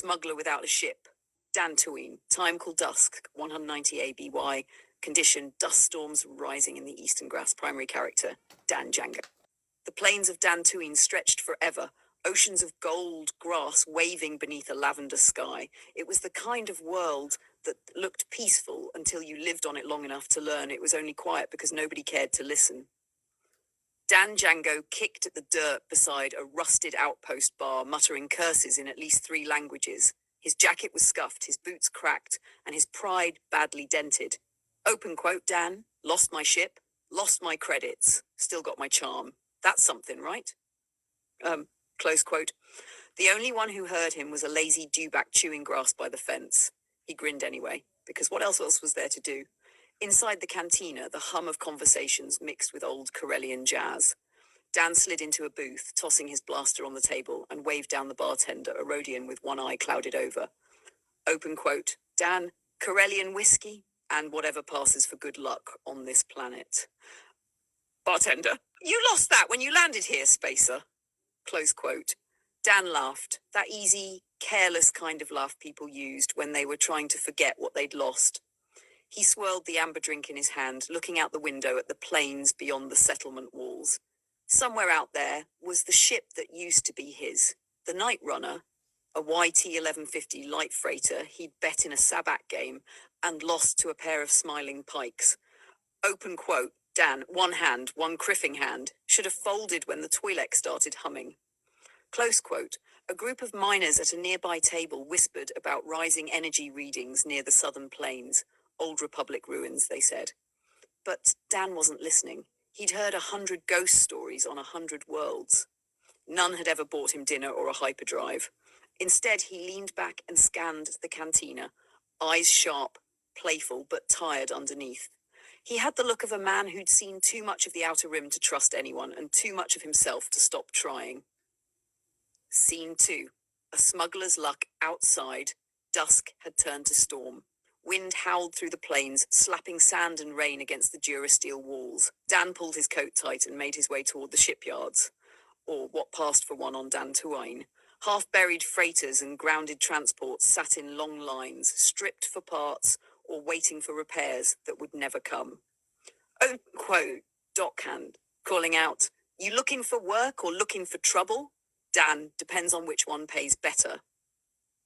Smuggler without a ship. Dantooine, time called dusk, 190 ABY, condition, dust storms rising in the eastern grass, primary character, Dan Django. The plains of Dantooine stretched forever, oceans of gold grass waving beneath a lavender sky. It was the kind of world that looked peaceful until you lived on it long enough to learn it was only quiet because nobody cared to listen. Dan Django kicked at the dirt beside a rusted outpost bar, muttering curses in at least 3 languages. His jacket was scuffed, his boots cracked, and his pride badly dented. Open quote, Dan, lost my ship, lost my credits, still got my charm. That's something, right? Close quote. The only one who heard him was a lazy dewback chewing grass by the fence. He grinned anyway, because what else was there to do? Inside the cantina, the hum of conversations mixed with old Karelian jazz. Dan slid into a booth, tossing his blaster on the table, and waved down the bartender, a Rhodian with one eye clouded over. Open quote, Dan, Karelian whiskey, and whatever passes for good luck on this planet. Bartender, you lost that when you landed here, Spacer. Close quote. Dan laughed, that easy, careless kind of laugh people used when they were trying to forget what they'd lost. He swirled the amber drink in his hand, looking out the window at the plains beyond the settlement walls. Somewhere out there was the ship that used to be his, the Night Runner, a YT 1150 light freighter he'd bet in a Sabbac game and lost to a pair of smiling pikes. Open quote, Dan, one hand, one criffing hand, should have folded when the Twi'lek started humming. Close quote, a group of miners at a nearby table whispered about rising energy readings near the southern plains. Old Republic ruins, they said. But Dan wasn't listening. He'd heard 100 ghost stories on 100 worlds. None had ever bought him dinner or a hyperdrive. Instead, he leaned back and scanned the cantina, eyes sharp, playful, but tired underneath. He had the look of a man who'd seen too much of the Outer Rim to trust anyone and too much of himself to stop trying. Scene 2. A smuggler's luck outside. Dusk had turned to storm. Wind howled through the plains, slapping sand and rain against the durasteel walls. Dan pulled his coat tight and made his way toward the shipyards, or what passed for one on Dantooine. Half-buried freighters and grounded transports sat in long lines, stripped for parts or waiting for repairs that would never come. Open quote, dockhand, calling out, you looking for work or looking for trouble? Dan, depends on which one pays better.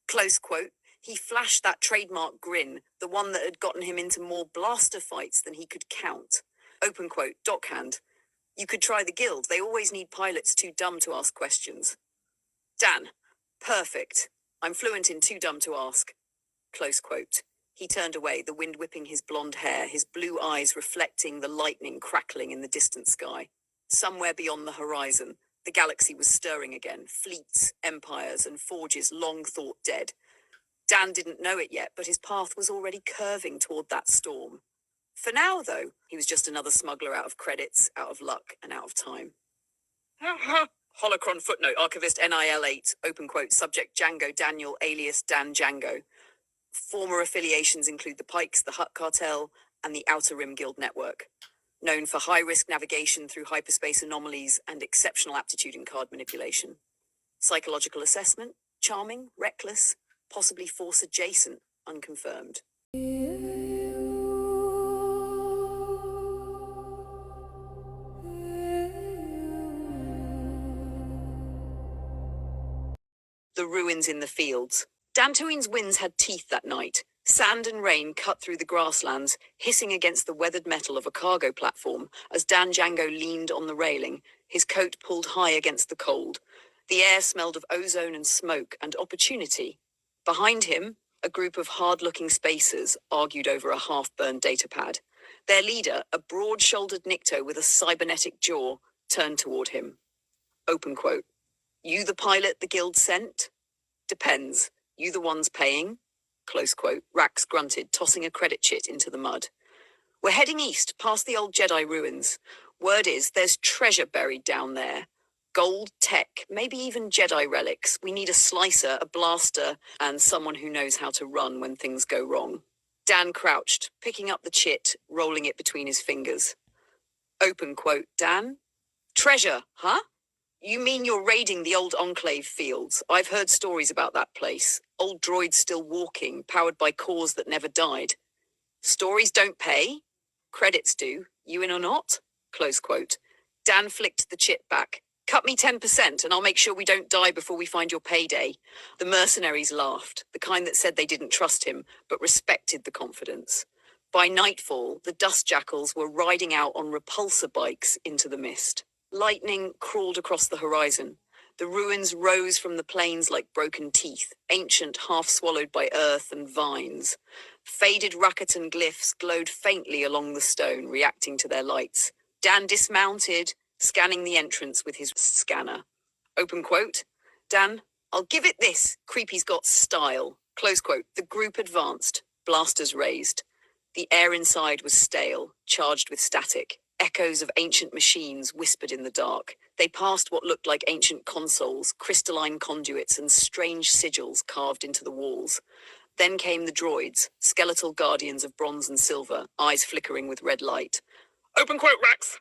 Close quote, he flashed that trademark grin, the one that had gotten him into more blaster fights than he could count. Open quote, dockhand, you could try the guild, they always need pilots too dumb to ask questions. Dan, perfect, I'm fluent in too dumb to ask. Close quote. He turned away, the wind whipping his blonde hair, his blue eyes reflecting the lightning crackling in the distant sky. Somewhere beyond the horizon, the galaxy was stirring again, fleets, empires, and forges long thought dead. Dan didn't know it yet, but his path was already curving toward that storm. For now, though, he was just another smuggler out of credits, out of luck, and out of time. Holocron footnote, archivist NIL8, open quote, subject Django Daniel, alias Dan Django. Former affiliations include the Pikes, the Hutt Cartel, and the Outer Rim Guild Network. Known for high-risk navigation through hyperspace anomalies and exceptional aptitude in card manipulation. Psychological assessment, charming, reckless, possibly force adjacent, unconfirmed. The ruins in the fields. Dantooine's winds had teeth that night. Sand and rain cut through the grasslands, hissing against the weathered metal of a cargo platform as Dan Django leaned on the railing, his coat pulled high against the cold. The air smelled of ozone and smoke and opportunity. Behind him, a group of hard-looking spacers argued over a half-burned datapad. Their leader, a broad-shouldered Nikto with a cybernetic jaw, turned toward him. Open quote. You the pilot the guild sent? Depends. You the ones paying? Close quote. Rax grunted, tossing a credit chit into the mud. We're heading east, past the old Jedi ruins. Word is, there's treasure buried down there. Gold, tech, maybe even Jedi relics. We need a slicer, a blaster, and someone who knows how to run when things go wrong. Dan crouched, picking up the chit, rolling it between his fingers. Open quote, Dan? Treasure, huh? You mean you're raiding the old Enclave fields? I've heard stories about that place. Old droids still walking, powered by cores that never died. Stories don't pay? Credits do. You in or not? Close quote. Dan flicked the chip back. Cut me 10% and I'll make sure we don't die before we find your payday. The mercenaries laughed, the kind that said they didn't trust him, but respected the confidence. By nightfall, the dust jackals were riding out on repulsor bikes into the mist. Lightning crawled across the horizon. The ruins rose from the plains like broken teeth, ancient, half-swallowed by earth and vines. Faded Rakatan glyphs glowed faintly along the stone, reacting to their lights. Dan dismounted, scanning the entrance with his scanner. Open quote. Dan, I'll give it this. Creepy's got style. Close quote. The group advanced, blasters raised. The air inside was stale, charged with static. Echoes of ancient machines whispered in the dark. They passed what looked like ancient consoles, crystalline conduits, and strange sigils carved into the walls. Then came the droids, skeletal guardians of bronze and silver, eyes flickering with red light. Open quote, Rax!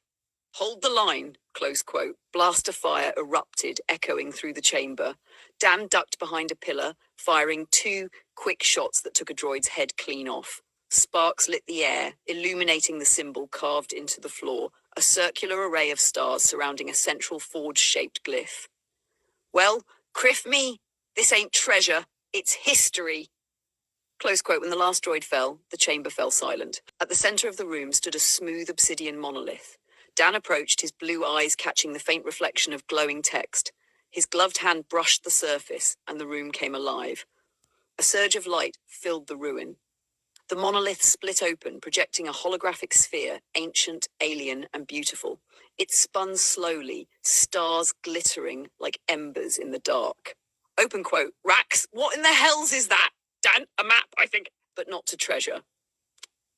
Hold the line, close quote. Blaster fire erupted, echoing through the chamber. Dan ducked behind a pillar, firing 2 quick shots that took a droid's head clean off. Sparks lit the air, illuminating the symbol carved into the floor, a circular array of stars surrounding a central forge-shaped glyph. Well, criff me, this ain't treasure, it's history. Close quote. When the last droid fell, the chamber fell silent. At the center of the room stood a smooth obsidian monolith. Dan approached, his blue eyes catching the faint reflection of glowing text. His gloved hand brushed the surface, and the room came alive. A surge of light filled the ruin. The monolith split open, projecting a holographic sphere, ancient, alien, and beautiful. It spun slowly, stars glittering like embers in the dark. Open quote. Rax, what in the hells is that? Dan, a map, I think. But not to treasure.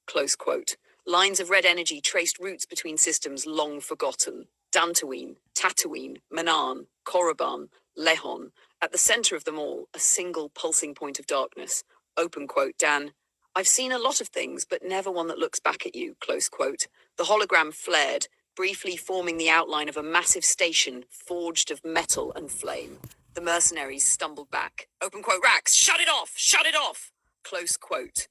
Close quote. Lines of red energy traced routes between systems long forgotten. Dantooine, Tatooine, Manaan, Korriban, Lehon. At the center of them all, a single pulsing point of darkness. Open quote. Dan, I've seen a lot of things, but never one that looks back at you, close quote. The hologram flared, briefly forming the outline of a massive station forged of metal and flame. The mercenaries stumbled back. Open quote, Rax, shut it off! Shut it off! Close quote.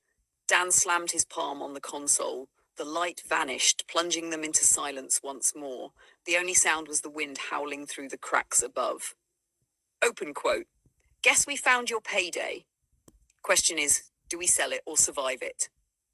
Dan slammed his palm on the console. The light vanished, plunging them into silence once more. The only sound was the wind howling through the cracks above. Open quote. Guess we found your payday. Question is, do we sell it or survive it?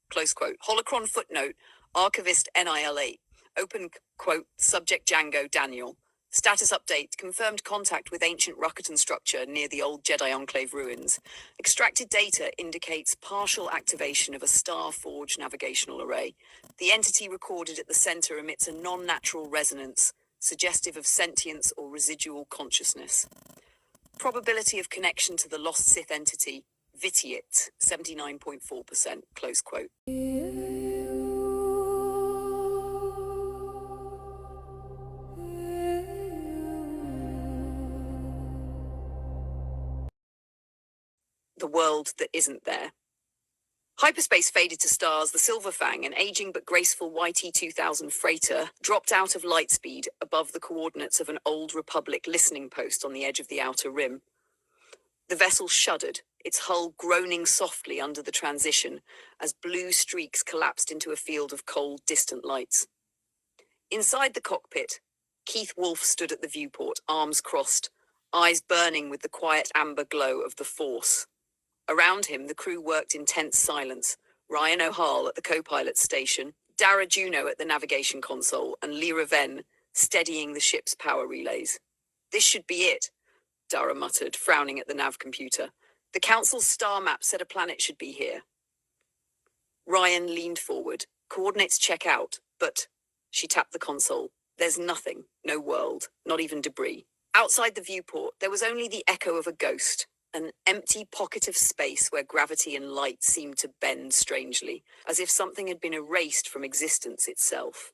Close quote. Holocron footnote, archivist NIL8. Open quote, subject Django Daniel. Status update, confirmed contact with ancient Rakatan structure near the old Jedi Enclave ruins. Extracted data indicates partial activation of a StarForge navigational array. The entity recorded at the center emits a non-natural resonance, suggestive of sentience or residual consciousness. Probability of connection to the lost Sith entity, Vitiate, 79.4%, close quote. The world that isn't there. Hyperspace faded to stars. The Silver Fang, an aging but graceful YT-2000 freighter, dropped out of lightspeed above the coordinates of an old Republic listening post on the edge of the outer rim. The vessel shuddered, its hull groaning softly under the transition as blue streaks collapsed into a field of cold, distant lights. Inside the cockpit, Keith Wolf stood at the viewport, arms crossed, eyes burning with the quiet amber glow of the Force. Around him, the crew worked in tense silence. Ryan O'Hall at the co-pilot station, Dara Juno at the navigation console, and Lyra Venn steadying the ship's power relays. This should be it, Dara muttered, frowning at the nav computer. The Council's star map said a planet should be here. Ryan leaned forward. Coordinates check out, but... She tapped the console. There's nothing. No world. Not even debris. Outside the viewport, there was only the echo of a ghost. An empty pocket of space where gravity and light seemed to bend strangely, as if something had been erased from existence itself.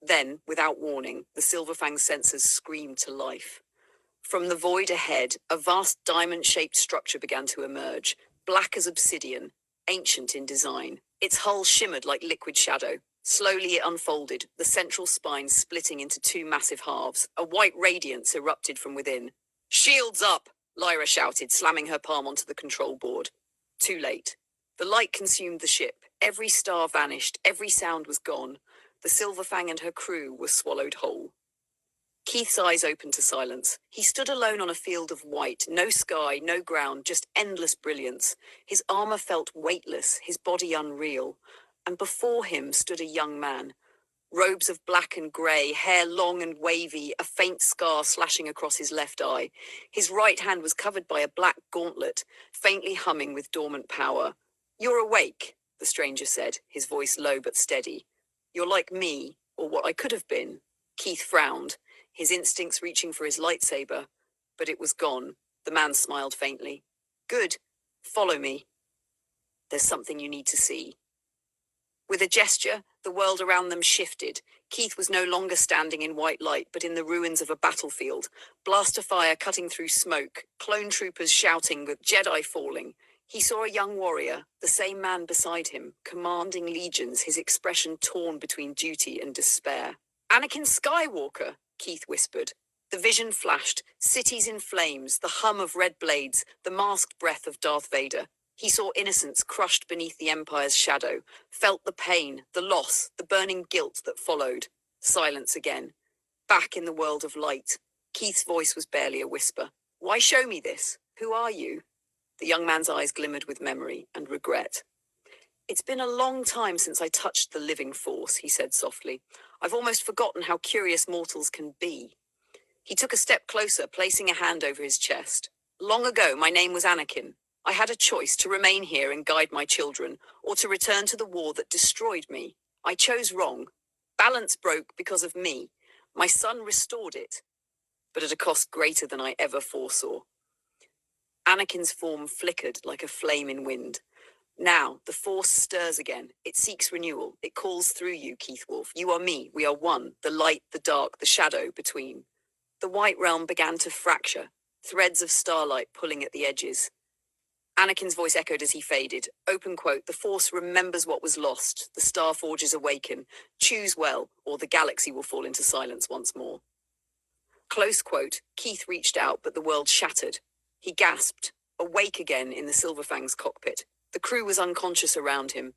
Then, without warning, the Silverfang's sensors screamed to life. From the void ahead, a vast diamond-shaped structure began to emerge, black as obsidian, ancient in design. Its hull shimmered like liquid shadow. Slowly it unfolded, the central spine splitting into two massive halves. A white radiance erupted from within. "Shields up!" Lyra shouted, slamming her palm onto the control board. Too late. The light consumed the ship. Every star vanished, every sound was gone. The Silverfang and her crew were swallowed whole. Keith's eyes opened to silence. He stood alone on a field of white, no sky, no ground, just endless brilliance. His armor felt weightless, his body unreal. And before him stood a young man. Robes of black and grey, hair long and wavy, a faint scar slashing across his left eye. His right hand was covered by a black gauntlet, faintly humming with dormant power. "You're awake," the stranger said, his voice low but steady. "You're like me, or what I could have been." Keith frowned, his instincts reaching for his lightsaber, but it was gone. The man smiled faintly. "Good. Follow me. There's something you need to see." With a gesture, the world around them shifted. Keith was no longer standing in white light, but in the ruins of a battlefield. Blaster fire cutting through smoke, clone troopers shouting with Jedi falling. He saw a young warrior, the same man beside him, commanding legions, his expression torn between duty and despair. "Anakin Skywalker," Keith whispered. The vision flashed, cities in flames, the hum of red blades, the masked breath of Darth Vader. He saw innocence crushed beneath the Empire's shadow, felt the pain, the loss, the burning guilt that followed. Silence again. Back in the world of light. Keith's voice was barely a whisper. "Why show me this? Who are you?" The young man's eyes glimmered with memory and regret. "It's been a long time since I touched the living force," he said softly. "I've almost forgotten how curious mortals can be." He took a step closer, placing a hand over his chest. "Long ago, my name was Anakin. I had a choice to remain here and guide my children, or to return to the war that destroyed me. I chose wrong. Balance broke because of me. My son restored it, but at a cost greater than I ever foresaw." Anakin's form flickered like a flame in wind. "Now, the Force stirs again. It seeks renewal. It calls through you, Keith Wolf. You are me. We are one. The light, the dark, the shadow between." The white realm began to fracture, threads of starlight pulling at the edges. Anakin's voice echoed as he faded. Open quote, "The Force remembers what was lost. The Starforges awaken. Choose well, or the galaxy will fall into silence once more." Close quote, Keith reached out, but the world shattered. He gasped, awake again in the Silverfang's cockpit. The crew was unconscious around him.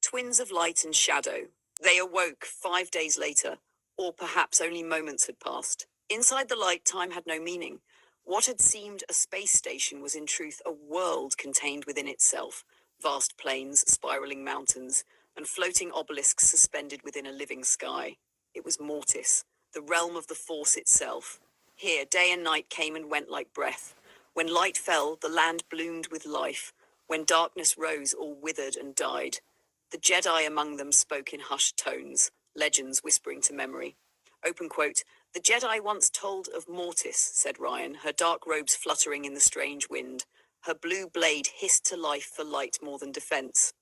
Twins of light and shadow. They awoke 5 days later, or perhaps only moments had passed. Inside the light, time had no meaning. What had seemed a space station was in truth a world contained within itself. Vast plains, spiraling mountains, and floating obelisks suspended within a living sky. It was Mortis, the realm of the Force itself. Here, day and night came and went like breath. When light fell, the land bloomed with life. When darkness rose, all withered and died. The Jedi among them spoke in hushed tones, legends whispering to memory. Open quote, "The Jedi once told of Mortis," said Ryan, her dark robes fluttering in the strange wind. Her blue blade hissed to life for light more than defense.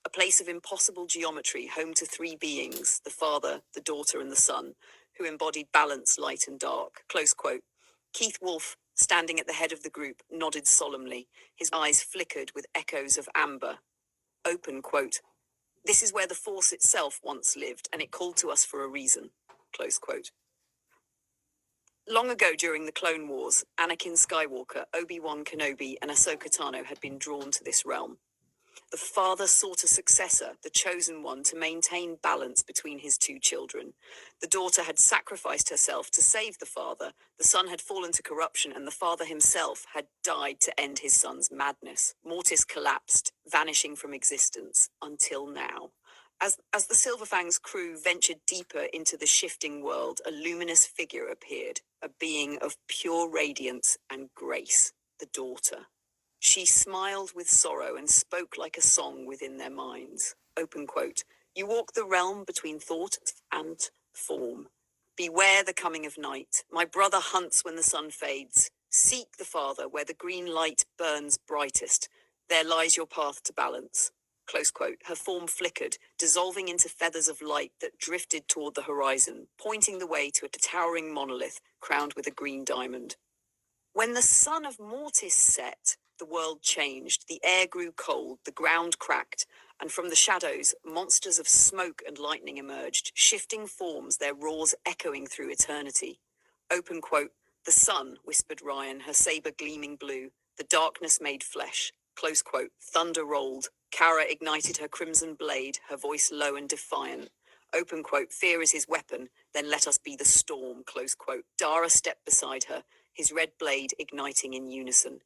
A place of impossible geometry, home to three beings, the father, the daughter, and the son, who embodied balance, light and dark. Close quote. Keith Wolf, standing at the head of the group, nodded solemnly. His eyes flickered with echoes of amber. Open quote. "This is where the Force itself once lived, and it called to us for a reason." Close quote. Long ago during the Clone Wars, Anakin Skywalker, Obi-Wan Kenobi, and Ahsoka Tano had been drawn to this realm. The father sought a successor, the chosen one, to maintain balance between his two children. The daughter had sacrificed herself to save the father, the son had fallen to corruption, and the father himself had died to end his son's madness. Mortis collapsed, vanishing from existence, until now. As the Silverfang's crew ventured deeper into the shifting world, a luminous figure appeared, a being of pure radiance and grace, the daughter. She smiled with sorrow and spoke like a song within their minds. Open quote. "You walk the realm between thought and form. Beware the coming of night. My brother hunts when the sun fades. Seek the father where the green light burns brightest. There lies your path to balance." Close quote. Her form flickered, dissolving into feathers of light that drifted toward the horizon, pointing the way to a towering monolith crowned with a green diamond. When the sun of Mortis set, the world changed. The air grew cold, the ground cracked, and from the shadows, monsters of smoke and lightning emerged, shifting forms, their roars echoing through eternity. Open quote. The sun, whispered Ryan, her saber gleaming blue. The darkness made flesh. Close quote. Thunder rolled. Kara ignited her crimson blade, her voice low and defiant. Open quote. Fear is his weapon, then let us be the storm. Close quote. Dara stepped beside her, his red blade igniting in unison.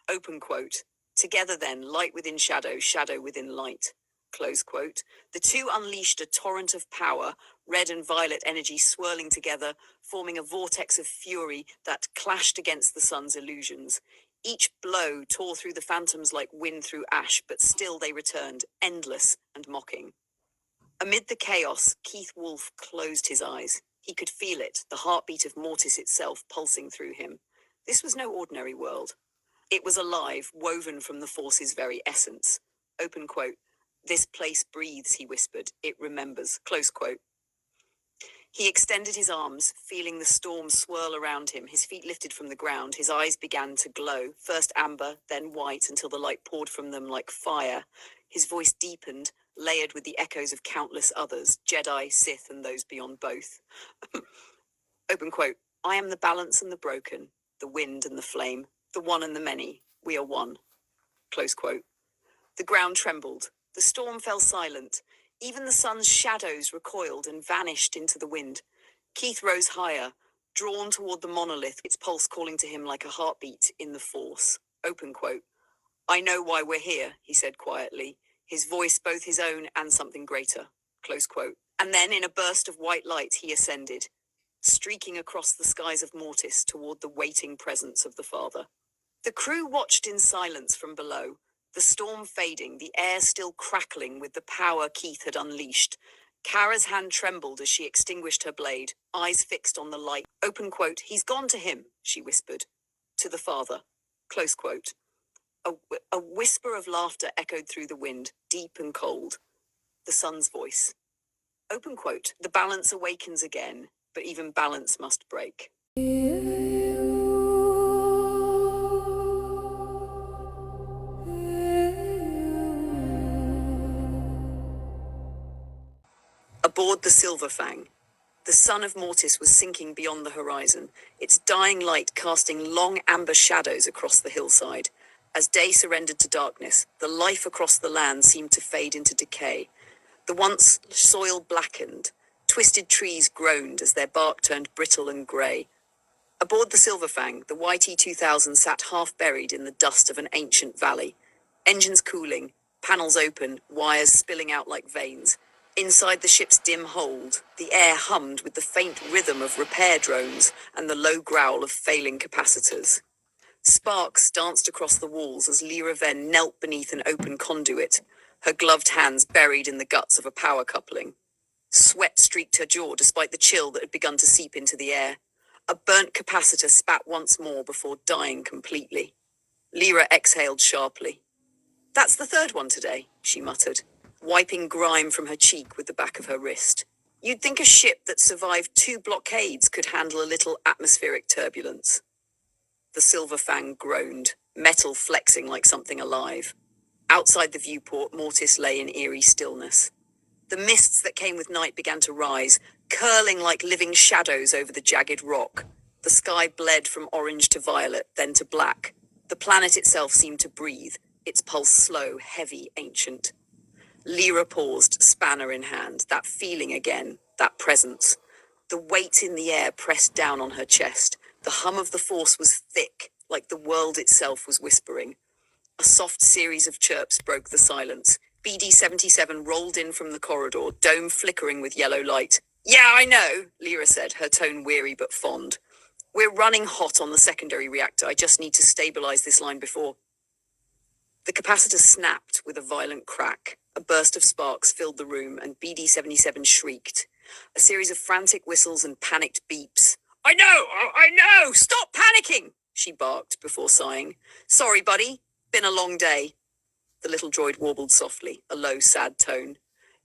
Open quote. Together then, light within shadow, shadow within light. Close quote. The two unleashed a torrent of power, red and violet energy swirling together, forming a vortex of fury that clashed against the sun's illusions. Each blow tore through the phantoms like wind through ash, but still they returned, endless and mocking. Amid the chaos, Keith Wolfe closed his eyes. He could feel it, the heartbeat of Mortis itself pulsing through him. This was no ordinary world. It was alive, woven from the force's very essence. Open quote. This place breathes, he whispered. It remembers. Close quote. He extended his arms, feeling the storm swirl around him. His feet lifted from the ground. His eyes began to glow, first amber, then white, until the light poured from them like fire. His voice deepened, layered with the echoes of countless others, Jedi, Sith, and those beyond both. Open quote. I am the balance and the broken, the wind and the flame, the one and the many. We are one. Close quote. The ground trembled. The storm fell silent. Even the sun's shadows recoiled and vanished into the wind. Keith rose higher, drawn toward the monolith, its pulse calling to him like a heartbeat in the force. Open quote. I know why we're here, he said quietly, his voice both his own and something greater. Close quote. And then, in a burst of white light, he ascended, streaking across the skies of Mortis toward the waiting presence of the Father. The crew watched in silence from below, the storm fading, the air still crackling with the power Keith had unleashed. Kara's hand trembled as she extinguished her blade, eyes fixed on the light. Open quote. He's gone to him, she whispered. To the Father. Close quote. A whisper of laughter echoed through the wind, deep and cold. The sun's voice. Open quote. The balance awakens again, but even balance must break. Aboard the Silver Fang, the sun of Mortis was sinking beyond the horizon, its dying light casting long amber shadows across the hillside. As day surrendered to darkness, the life across the land seemed to fade into decay. The once soil blackened, twisted trees groaned as their bark turned brittle and grey. Aboard the Silver Fang, the YT-2000 sat half buried in the dust of an ancient valley. Engines cooling, panels open, wires spilling out like veins. Inside the ship's dim hold, the air hummed with the faint rhythm of repair drones and the low growl of failing capacitors. Sparks danced across the walls as Lyra Venn knelt beneath an open conduit, her gloved hands buried in the guts of a power coupling. Sweat streaked her jaw despite the chill that had begun to seep into the air. A burnt capacitor spat once more before dying completely. Lyra exhaled sharply. That's the third one today, she muttered, wiping grime from her cheek with the back of her wrist. You'd think a ship that survived 2 blockades could handle a little atmospheric turbulence. The Silver Fang groaned, metal flexing like something alive. Outside the viewport, Mortis lay in eerie stillness. The mists that came with night began to rise, curling like living shadows over the jagged rock. The sky bled from orange to violet, then to black. The planet itself seemed to breathe, its pulse slow, heavy, ancient. Lyra paused, spanner in hand, that feeling again, that presence. The weight in the air pressed down on her chest. The hum of the force was thick, like the world itself was whispering. A soft series of chirps broke the silence. BD-77 rolled in from the corridor, dome flickering with yellow light. Yeah, I know, Lyra said, her tone weary but fond. We're running hot on the secondary reactor. I just need to stabilize this line before... The capacitor snapped with a violent crack. A burst of sparks filled the room, and BD-77 shrieked. A series of frantic whistles and panicked beeps. I know! Stop panicking! She barked before sighing. Sorry, buddy. Been a long day. The little droid warbled softly, a low, sad tone.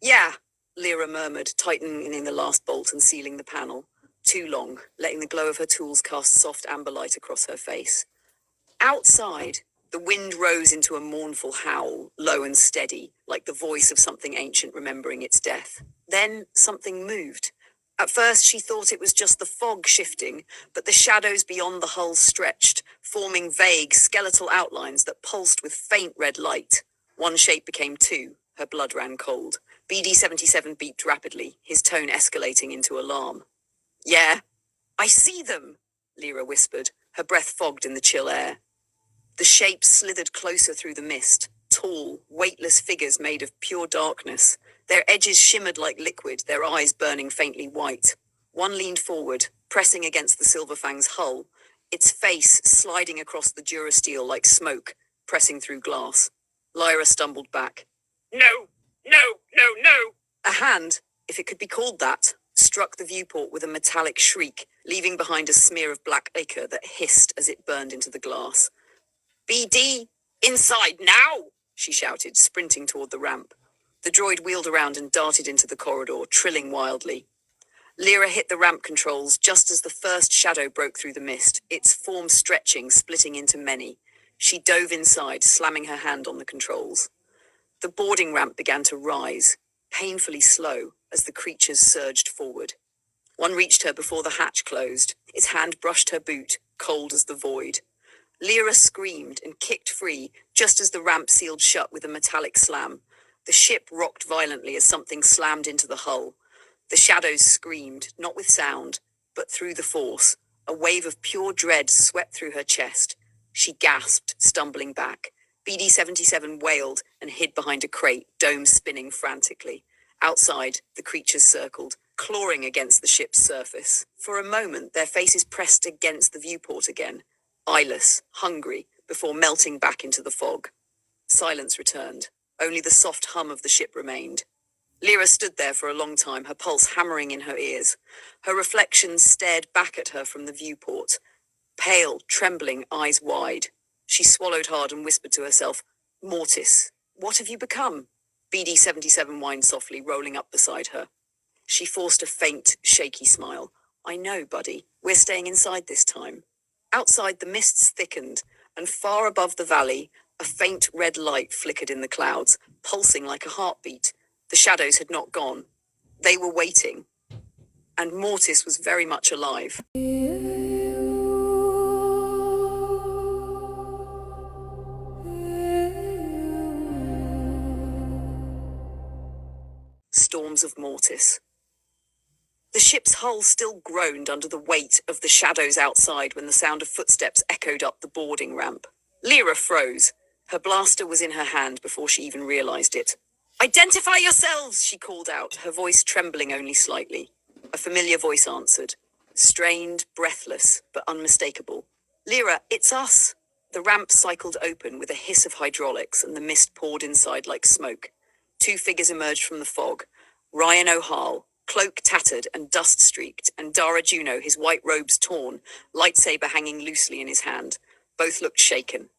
Yeah, Lyra murmured, tightening the last bolt and sealing the panel. Too long, letting the glow of her tools cast soft amber light across her face. Outside, the wind rose into a mournful howl, low and steady, like the voice of something ancient remembering its death. Then something moved. At first she thought it was just the fog shifting, but the shadows beyond the hull stretched, forming vague, skeletal outlines that pulsed with faint red light. One shape became two. Her blood ran cold. BD-77 beeped rapidly, his tone escalating into alarm. Yeah, I see them, Lyra whispered, her breath fogged in the chill air. The shapes slithered closer through the mist, tall, weightless figures made of pure darkness. Their edges shimmered like liquid, their eyes burning faintly white. One leaned forward, pressing against the Silverfang's hull, its face sliding across the durasteel like smoke, pressing through glass. Lyra stumbled back. No! No! No! No! A hand, if it could be called that, struck the viewport with a metallic shriek, leaving behind a smear of black ichor that hissed as it burned into the glass. BD! Inside now! She shouted, sprinting toward the ramp. The droid wheeled around and darted into the corridor, trilling wildly. Lyra hit the ramp controls just as the first shadow broke through the mist, its form stretching, splitting into many. She dove inside, slamming her hand on the controls. The boarding ramp began to rise, painfully slow, as the creatures surged forward. One reached her before the hatch closed. Its hand brushed her boot, cold as the void. Lyra screamed and kicked free, just as the ramp sealed shut with a metallic slam. The ship rocked violently as something slammed into the hull. The shadows screamed, not with sound, but through the force. A wave of pure dread swept through her chest. She gasped, stumbling back. BD-77 wailed and hid behind a crate, dome spinning frantically. Outside, the creatures circled, clawing against the ship's surface. For a moment, their faces pressed against the viewport again, eyeless, hungry, before melting back into the fog. Silence returned. Only the soft hum of the ship remained. Lyra stood there for a long time, her pulse hammering in her ears. Her reflection stared back at her from the viewport. Pale, trembling, eyes wide. She swallowed hard and whispered to herself, Mortis, what have you become? BD-77 whined softly, rolling up beside her. She forced a faint, shaky smile. I know, buddy. We're staying inside this time. Outside, the mists thickened, and far above the valley, a faint red light flickered in the clouds, pulsing like a heartbeat. The shadows had not gone. They were waiting. And Mortis was very much alive. Storms of Mortis. The ship's hull still groaned under the weight of the shadows outside when the sound of footsteps echoed up the boarding ramp. Lyra froze. Her blaster was in her hand before she even realized it. Identify yourselves, she called out, her voice trembling only slightly. A familiar voice answered. Strained, breathless, but unmistakable. Lyra, it's us. The ramp cycled open with a hiss of hydraulics and the mist poured inside like smoke. Two figures emerged from the fog. Ryan O'Hall, cloak tattered and dust-streaked, and Dara Juno, his white robes torn, lightsaber hanging loosely in his hand. Both looked shaken.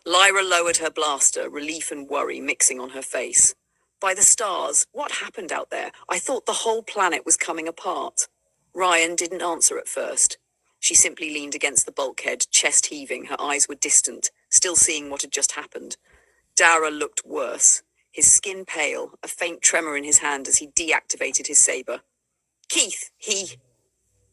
Lyra lowered her blaster, relief and worry mixing on her face. By the stars, what happened out there? I thought the whole planet was coming apart. Ryan didn't answer at first. She simply leaned against the bulkhead, chest heaving, her eyes were distant, still seeing what had just happened. Dara looked worse. His skin pale, a faint tremor in his hand as he deactivated his saber. Keith,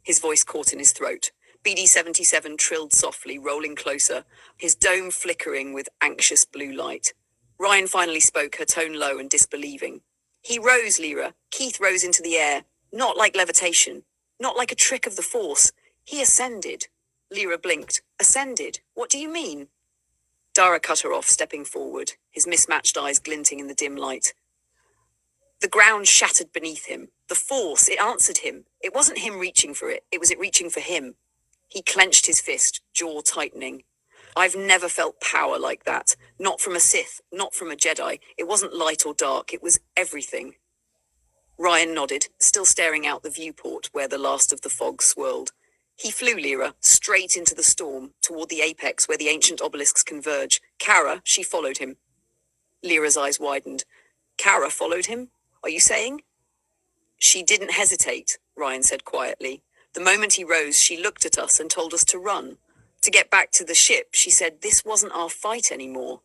His voice caught in his throat. BD-77 trilled softly, rolling closer, his dome flickering with anxious blue light. Ryan finally spoke, her tone low and disbelieving. He rose, Lyra. Keith rose into the air. Not like levitation. Not like a trick of the Force. He ascended. Lyra blinked. Ascended? What do you mean? Dara cut her off, stepping forward, his mismatched eyes glinting in the dim light. The ground shattered beneath him. The Force, it answered him. It wasn't him reaching for it. It was it reaching for him. He clenched his fist, jaw tightening. I've never felt power like that. Not from a Sith, not from a Jedi. It wasn't light or dark. It was everything. Ryan nodded, still staring out the viewport where the last of the fog swirled. He flew Lyra, straight into the storm, toward the apex where the ancient obelisks converge. Kara, she followed him. Lyra's eyes widened. Kara followed him? Are you saying? She didn't hesitate, Ryan said quietly. The moment he rose, she looked at us and told us to run. To get back to the ship, she said this wasn't our fight anymore.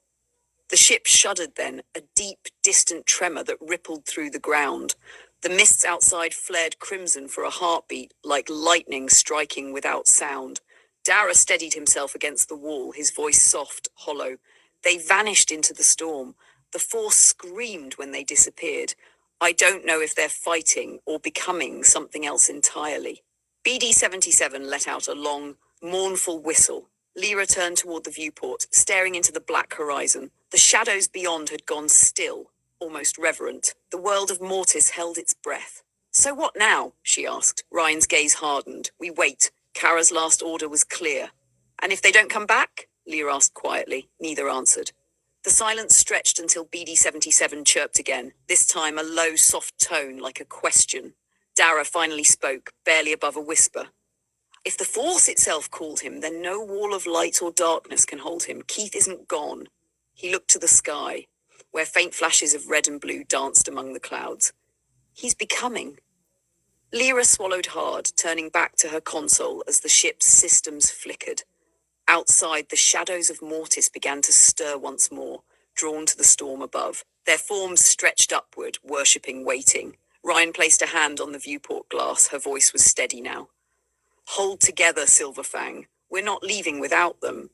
The ship shuddered then, a deep, distant tremor that rippled through the ground. The mists outside flared crimson for a heartbeat, like lightning striking without sound. Dara steadied himself against the wall, his voice soft, hollow. They vanished into the storm. The force screamed when they disappeared. I don't know if they're fighting or becoming something else entirely. BD-77 let out a long, mournful whistle. Lyra turned toward the viewport, staring into the black horizon. The shadows beyond had gone still, almost reverent. The world of Mortis held its breath. So what now? She asked. Ryan's gaze hardened. We wait. Kara's last order was clear. And if they don't come back? Lyra asked quietly. Neither answered. The silence stretched until BD-77 chirped again, this time a low, soft tone like a question. Dara finally spoke, barely above a whisper. If the Force itself called him, then no wall of light or darkness can hold him. Keith isn't gone. He looked to the sky, where faint flashes of red and blue danced among the clouds. He's becoming. Lyra swallowed hard, turning back to her console as the ship's systems flickered. Outside, the shadows of Mortis began to stir once more, drawn to the storm above. Their forms stretched upward, worshipping, waiting. Ryan placed a hand on the viewport glass. Her voice was steady now. Hold together, Silverfang. We're not leaving without them.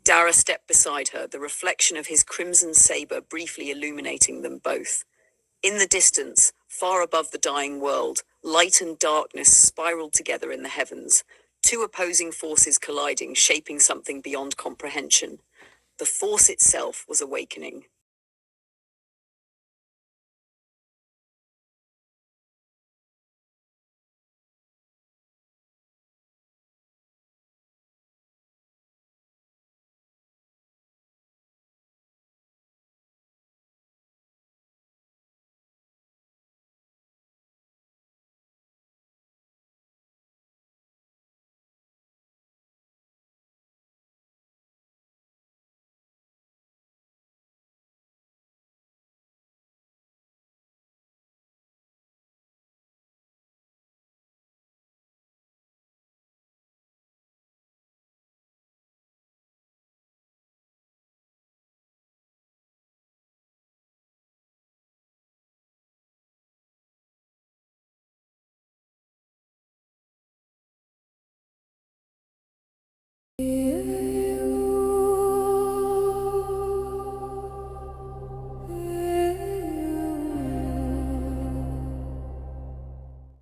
Dara stepped beside her, the reflection of his crimson saber briefly illuminating them both. In the distance, far above the dying world, light and darkness spiraled together in the heavens, two opposing forces colliding, shaping something beyond comprehension. The Force itself was awakening.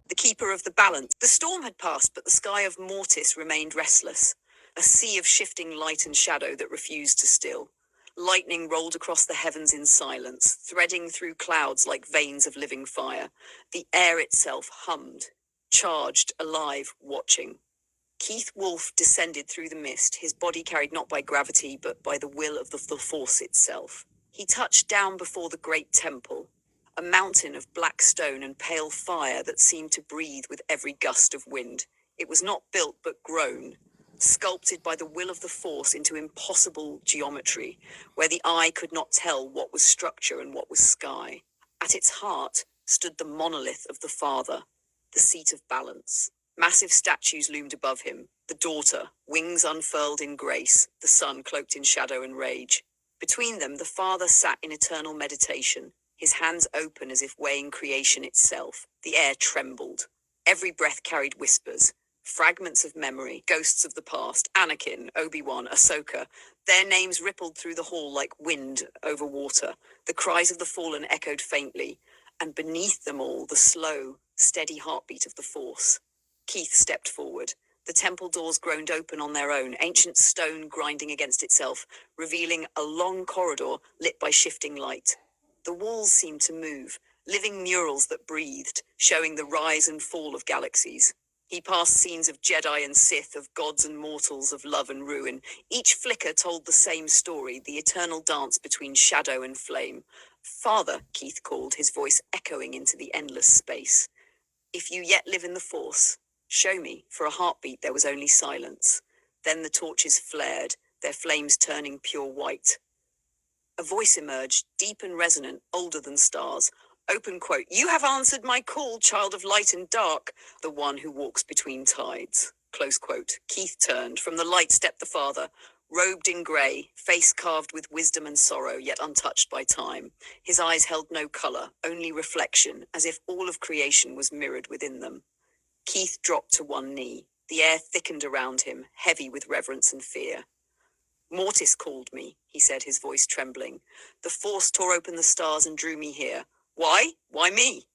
The keeper of the balance. The storm had passed, but the sky of Mortis remained restless, a sea of shifting light and shadow that refused to still. Lightning rolled across the heavens in silence, threading through clouds like veins of living fire. The air itself hummed, charged, alive, watching. Keith Wolfe descended through the mist, his body carried not by gravity, but by the will of the Force itself. He touched down before the great temple, a mountain of black stone and pale fire that seemed to breathe with every gust of wind. It was not built, but grown, sculpted by the will of the Force into impossible geometry, where the eye could not tell what was structure and what was sky. At its heart stood the monolith of the Father, the seat of balance. Massive statues loomed above him, the daughter, wings unfurled in grace, the son cloaked in shadow and rage. Between them, the Father sat in eternal meditation, his hands open as if weighing creation itself. The air trembled. Every breath carried whispers, fragments of memory, ghosts of the past, Anakin, Obi-Wan, Ahsoka. Their names rippled through the hall like wind over water. The cries of the fallen echoed faintly, and beneath them all, the slow, steady heartbeat of the Force. Keith stepped forward. The temple doors groaned open on their own, ancient stone grinding against itself, revealing a long corridor lit by shifting light. The walls seemed to move, living murals that breathed, showing the rise and fall of galaxies. He passed scenes of Jedi and Sith, of gods and mortals, of love and ruin. Each flicker told the same story, the eternal dance between shadow and flame. Father, Keith called, his voice echoing into the endless space. If you yet live in the Force, show me. For a heartbeat there was only silence. Then the torches flared, their flames turning pure white. A voice emerged, deep and resonant, older than stars. Open quote, "You have answered my call, child of light and dark, the one who walks between tides." Close quote. Keith turned. From the light stepped the father, robed in grey, face carved with wisdom and sorrow, yet untouched by time. His eyes held no colour, only reflection, as if all of creation was mirrored within them. Keith dropped to one knee. The air thickened around him, heavy with reverence and fear. "Mortis called me," he said, his voice trembling. "The force tore open the stars and drew me here. Why? Why me?"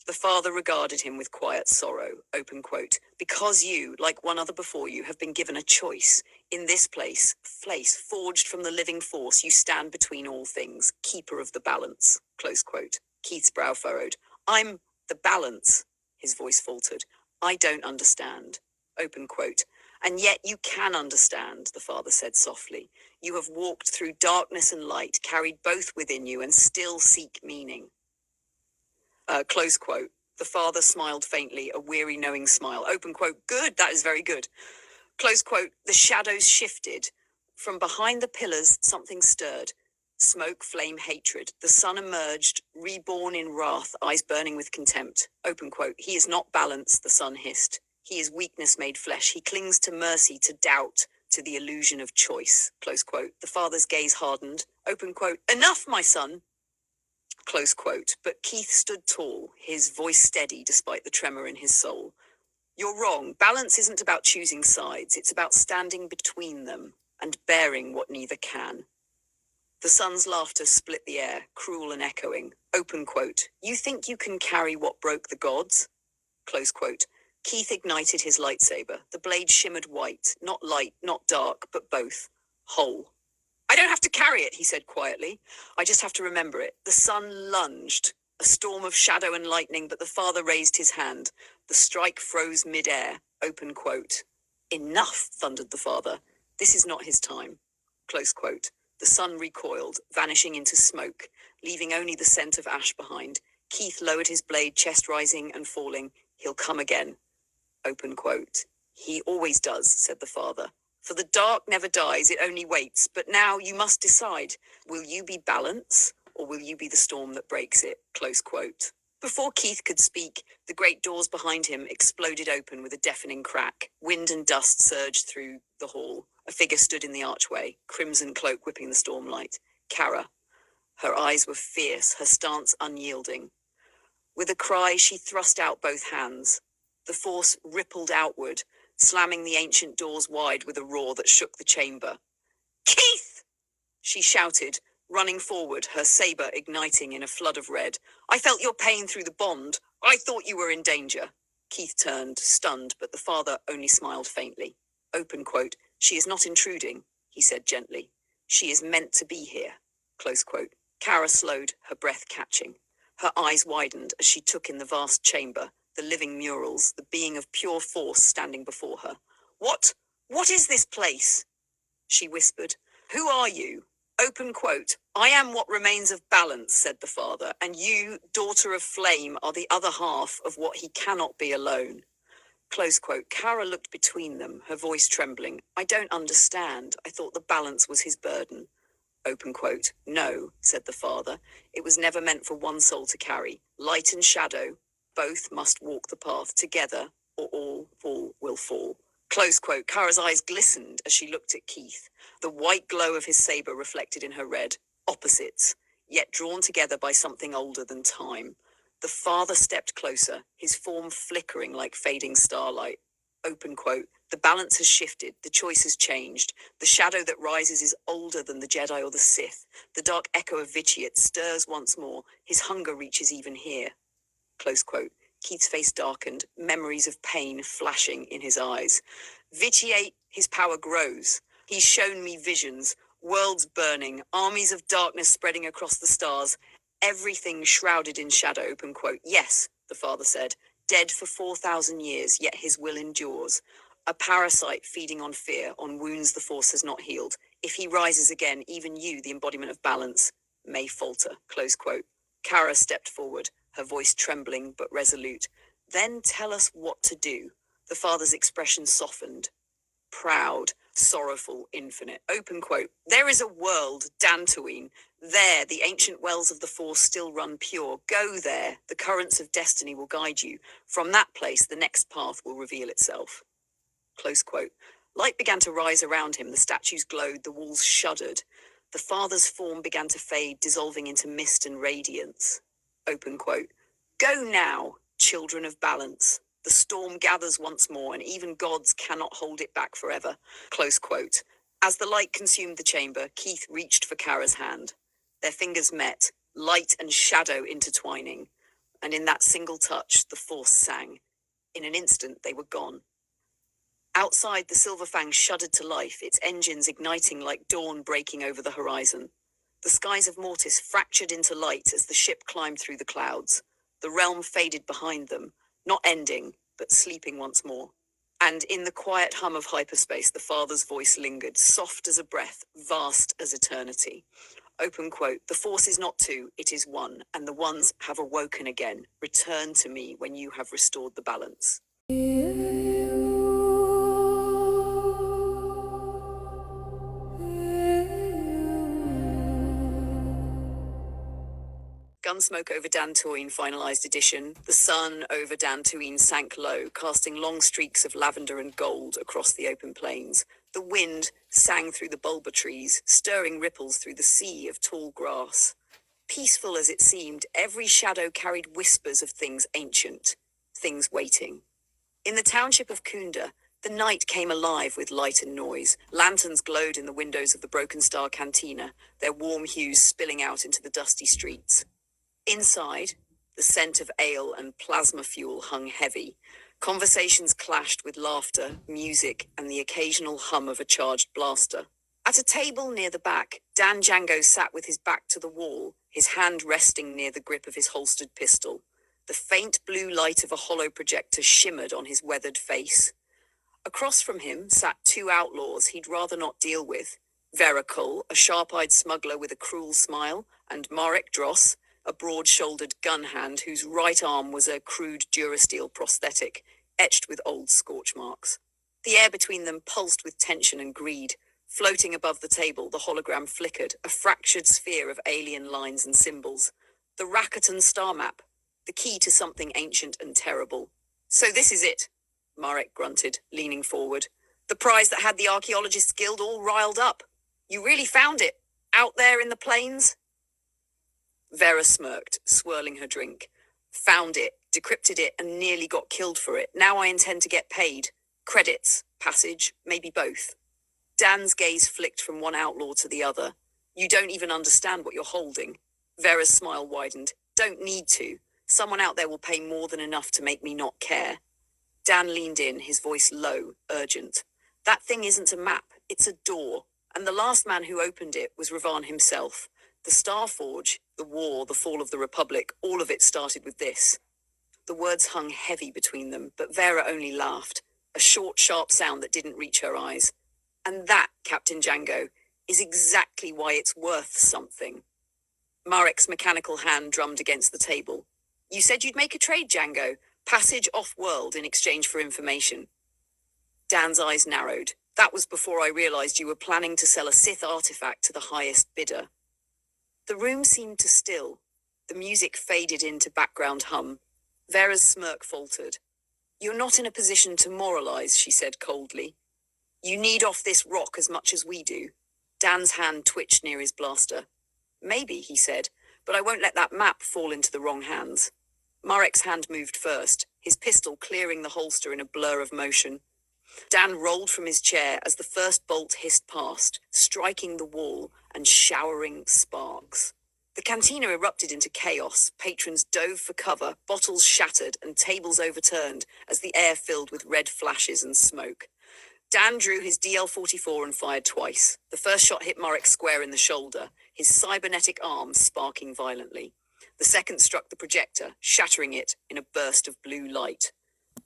The father regarded him with quiet sorrow. Open quote. "Because you, like one other before you, have been given a choice. In this place, forged from the living force, you stand between all things, keeper of the balance." Close quote. Keith's brow furrowed. "I'm the balance," his voice faltered. "I don't understand." Open quote. "And yet you can understand," the father said softly. "You have walked through darkness and light, carried both within you, and still seek meaning." Close quote. The father smiled faintly, a weary, knowing smile. Open quote. "Good, that is very good." Close quote. The shadows shifted. From behind the pillars, something stirred. Smoke, flame, hatred. The sun emerged, reborn in wrath, eyes burning with contempt. Open quote. "He is not balance," the sun hissed. "He is weakness made flesh. He clings to mercy, to doubt, to the illusion of choice." Close quote. The father's gaze hardened. Open quote. "Enough, my son." Close quote. But Keith stood tall, his voice steady despite the tremor in his soul. "You're wrong. Balance isn't about choosing sides. It's about standing between them and bearing what neither can." The son's laughter split the air, cruel and echoing. Open quote. "You think you can carry what broke the gods?" Close quote. Keith ignited his lightsaber. The blade shimmered white, not light, not dark, but both. Whole. "I don't have to carry it," he said quietly. "I just have to remember it." The sun lunged, a storm of shadow and lightning, but the father raised his hand. The strike froze mid-air. Open quote. "Enough," thundered the father. "This is not his time." Close quote. The sun recoiled, vanishing into smoke, leaving only the scent of ash behind. Keith lowered his blade, chest rising and falling. "He'll come again." Open quote. "He always does," said the father. "For the dark never dies, it only waits. But now you must decide. Will you be balance, or will you be the storm that breaks it?" Close quote. Before Keith could speak, the great doors behind him exploded open with a deafening crack. Wind and dust surged through the hall. A figure stood in the archway, crimson cloak whipping the stormlight. Kara. Her eyes were fierce, her stance unyielding. With a cry, she thrust out both hands. The force rippled outward, slamming the ancient doors wide with a roar that shook the chamber. "Keith!" she shouted, running forward, her saber igniting in a flood of red. "I felt your pain through the bond. I thought you were in danger." Keith turned, stunned, but the father only smiled faintly. Open quote. "She is not intruding," he said gently. "She is meant to be here." Close quote. Kara slowed, her breath catching. Her eyes widened as she took in the vast chamber, the living murals, the being of pure force standing before her. What is this place?" she whispered. "Who are you?" Open quote. "I am what remains of balance," said the father, "and you, daughter of flame, are the other half of what he cannot be alone." Close quote. Kara looked between them, her voice trembling. "I don't understand. I thought the balance was his burden." Open quote. "No," said the father. "It was never meant for one soul to carry. Light and shadow, both must walk the path together, or all will fall." Close quote. Kara's eyes glistened as she looked at Keith. The white glow of his saber reflected in her red. Opposites, yet drawn together by something older than time. The father stepped closer, his form flickering like fading starlight. Open quote. "The balance has shifted, the choice has changed. The shadow that rises is older than the Jedi or the Sith. The dark echo of Vitiate stirs once more. His hunger reaches even here." Close quote. Keith's face darkened, memories of pain flashing in his eyes. "Vitiate, his power grows. He's shown me visions, worlds burning, armies of darkness spreading across the stars, everything shrouded in shadow." Open quote. "Yes," the father said, "dead for 4,000 years, yet his will endures. A parasite feeding on fear, on wounds the force has not healed. If he rises again, even you, the embodiment of balance, may falter." Close quote. Kara stepped forward, her voice trembling but resolute. "Then tell us what to do." The father's expression softened. Proud, sorrowful, infinite. Open quote. "There is a world, Dantooine, There, the ancient wells of the Force still run pure. Go there, the currents of destiny will guide you. From that place, the next path will reveal itself. Close quote. Light began to rise around him, the statues glowed, the walls shuddered. The father's form began to fade, dissolving into mist and radiance. Open quote. Go now, children of balance. The storm gathers once more, and even gods cannot hold it back forever. Close quote. As the light consumed the chamber, Keith reached for Kara's hand. Their fingers met, light and shadow intertwining. And in that single touch, the Force sang. In an instant, they were gone. Outside, the Silver Fang shuddered to life, its engines igniting like dawn breaking over the horizon. The skies of Mortis fractured into light as the ship climbed through the clouds. The realm faded behind them, not ending, but sleeping once more. And in the quiet hum of hyperspace, the father's voice lingered, soft as a breath, vast as eternity. Open quote. The Force is not two, it is one, and the ones have awoken again. Return to me when you have restored the balance. Gunsmoke over Dantooine finalized edition. The sun over Dantooine sank low, casting long streaks of lavender and gold across the open plains. The wind sang through the bulba trees, stirring ripples through the sea of tall grass. Peaceful as it seemed, every shadow carried whispers of things ancient, things waiting. In the township of Kunda, the night came alive with light and noise. Lanterns glowed in the windows of the Broken Star Cantina, their warm hues spilling out into the dusty streets. Inside, the scent of ale and plasma fuel hung heavy. Conversations clashed with laughter, music, and the occasional hum of a charged blaster. At a table near the back, Dan Django sat with his back to the wall, his hand resting near the grip of his holstered pistol. The faint blue light of a hollow projector shimmered on his weathered face. Across from him sat two outlaws he'd rather not deal with. Veracol, a sharp-eyed smuggler with a cruel smile, and Marek Dross, a broad-shouldered gun hand whose right arm was a crude Durasteel prosthetic, etched with old scorch marks. The air between them pulsed with tension and greed. Floating above the table, the hologram flickered, a fractured sphere of alien lines and symbols. The Rakuten star map, the key to something ancient and terrible. So this is it, Marek grunted, leaning forward. The prize that had the Archaeologists Guild all riled up. You really found it, out there in the plains? Vera smirked, swirling her drink. Found it, decrypted it, and nearly got killed for it. Now I intend to get paid. Credits, passage, maybe both. Dan's gaze flicked from one outlaw to the other. You don't even understand what you're holding. Vera's smile widened. Don't need to. Someone out there will pay more than enough to make me not care. Dan leaned in, his voice low, urgent. That thing isn't a map, it's a door. And the last man who opened it was Ravan himself. The StarForge, the war, the fall of the Republic, all of it started with this. The words hung heavy between them, but Vera only laughed, a short, sharp sound that didn't reach her eyes. And that, Captain Django, is exactly why it's worth something. Marek's mechanical hand drummed against the table. You said you'd make a trade, Django. Passage off-world in exchange for information. Dan's eyes narrowed. That was before I realized you were planning to sell a Sith artifact to the highest bidder. The room seemed to still. The music faded into background hum. Vera's smirk faltered. You're not in a position to moralize, she said coldly. You need off this rock as much as we do. Dan's hand twitched near his blaster. Maybe, he said, but I won't let that map fall into the wrong hands. Marek's hand moved first, his pistol clearing the holster in a blur of motion. Dan rolled from his chair as the first bolt hissed past, striking the wall and showering sparks. The cantina erupted into chaos. Patrons dove for cover, bottles shattered, and tables overturned as the air filled with red flashes and smoke. Dan drew his DL-44 and fired twice. The first shot hit Marek square in the shoulder, his cybernetic arm sparking violently. The second struck the projector, shattering it in a burst of blue light.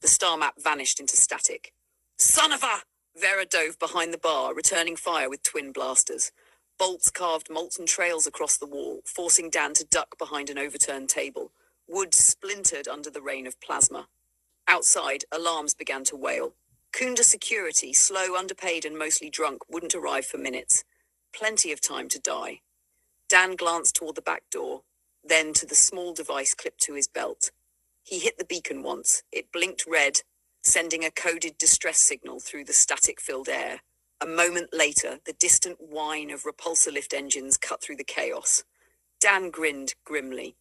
The star map vanished into static. Son of a! Vera dove behind the bar, returning fire with twin blasters. Bolts carved molten trails across the wall, forcing Dan to duck behind an overturned table. Wood splintered under the rain of plasma. Outside, alarms began to wail. Kunda security, slow, underpaid, and mostly drunk, wouldn't arrive for minutes. Plenty of time to die. Dan glanced toward the back door, then to the small device clipped to his belt. He hit the beacon once. It blinked red, sending a coded distress signal through the static-filled air. A moment later, the distant whine of repulsor lift engines cut through the chaos. Dan grinned grimly.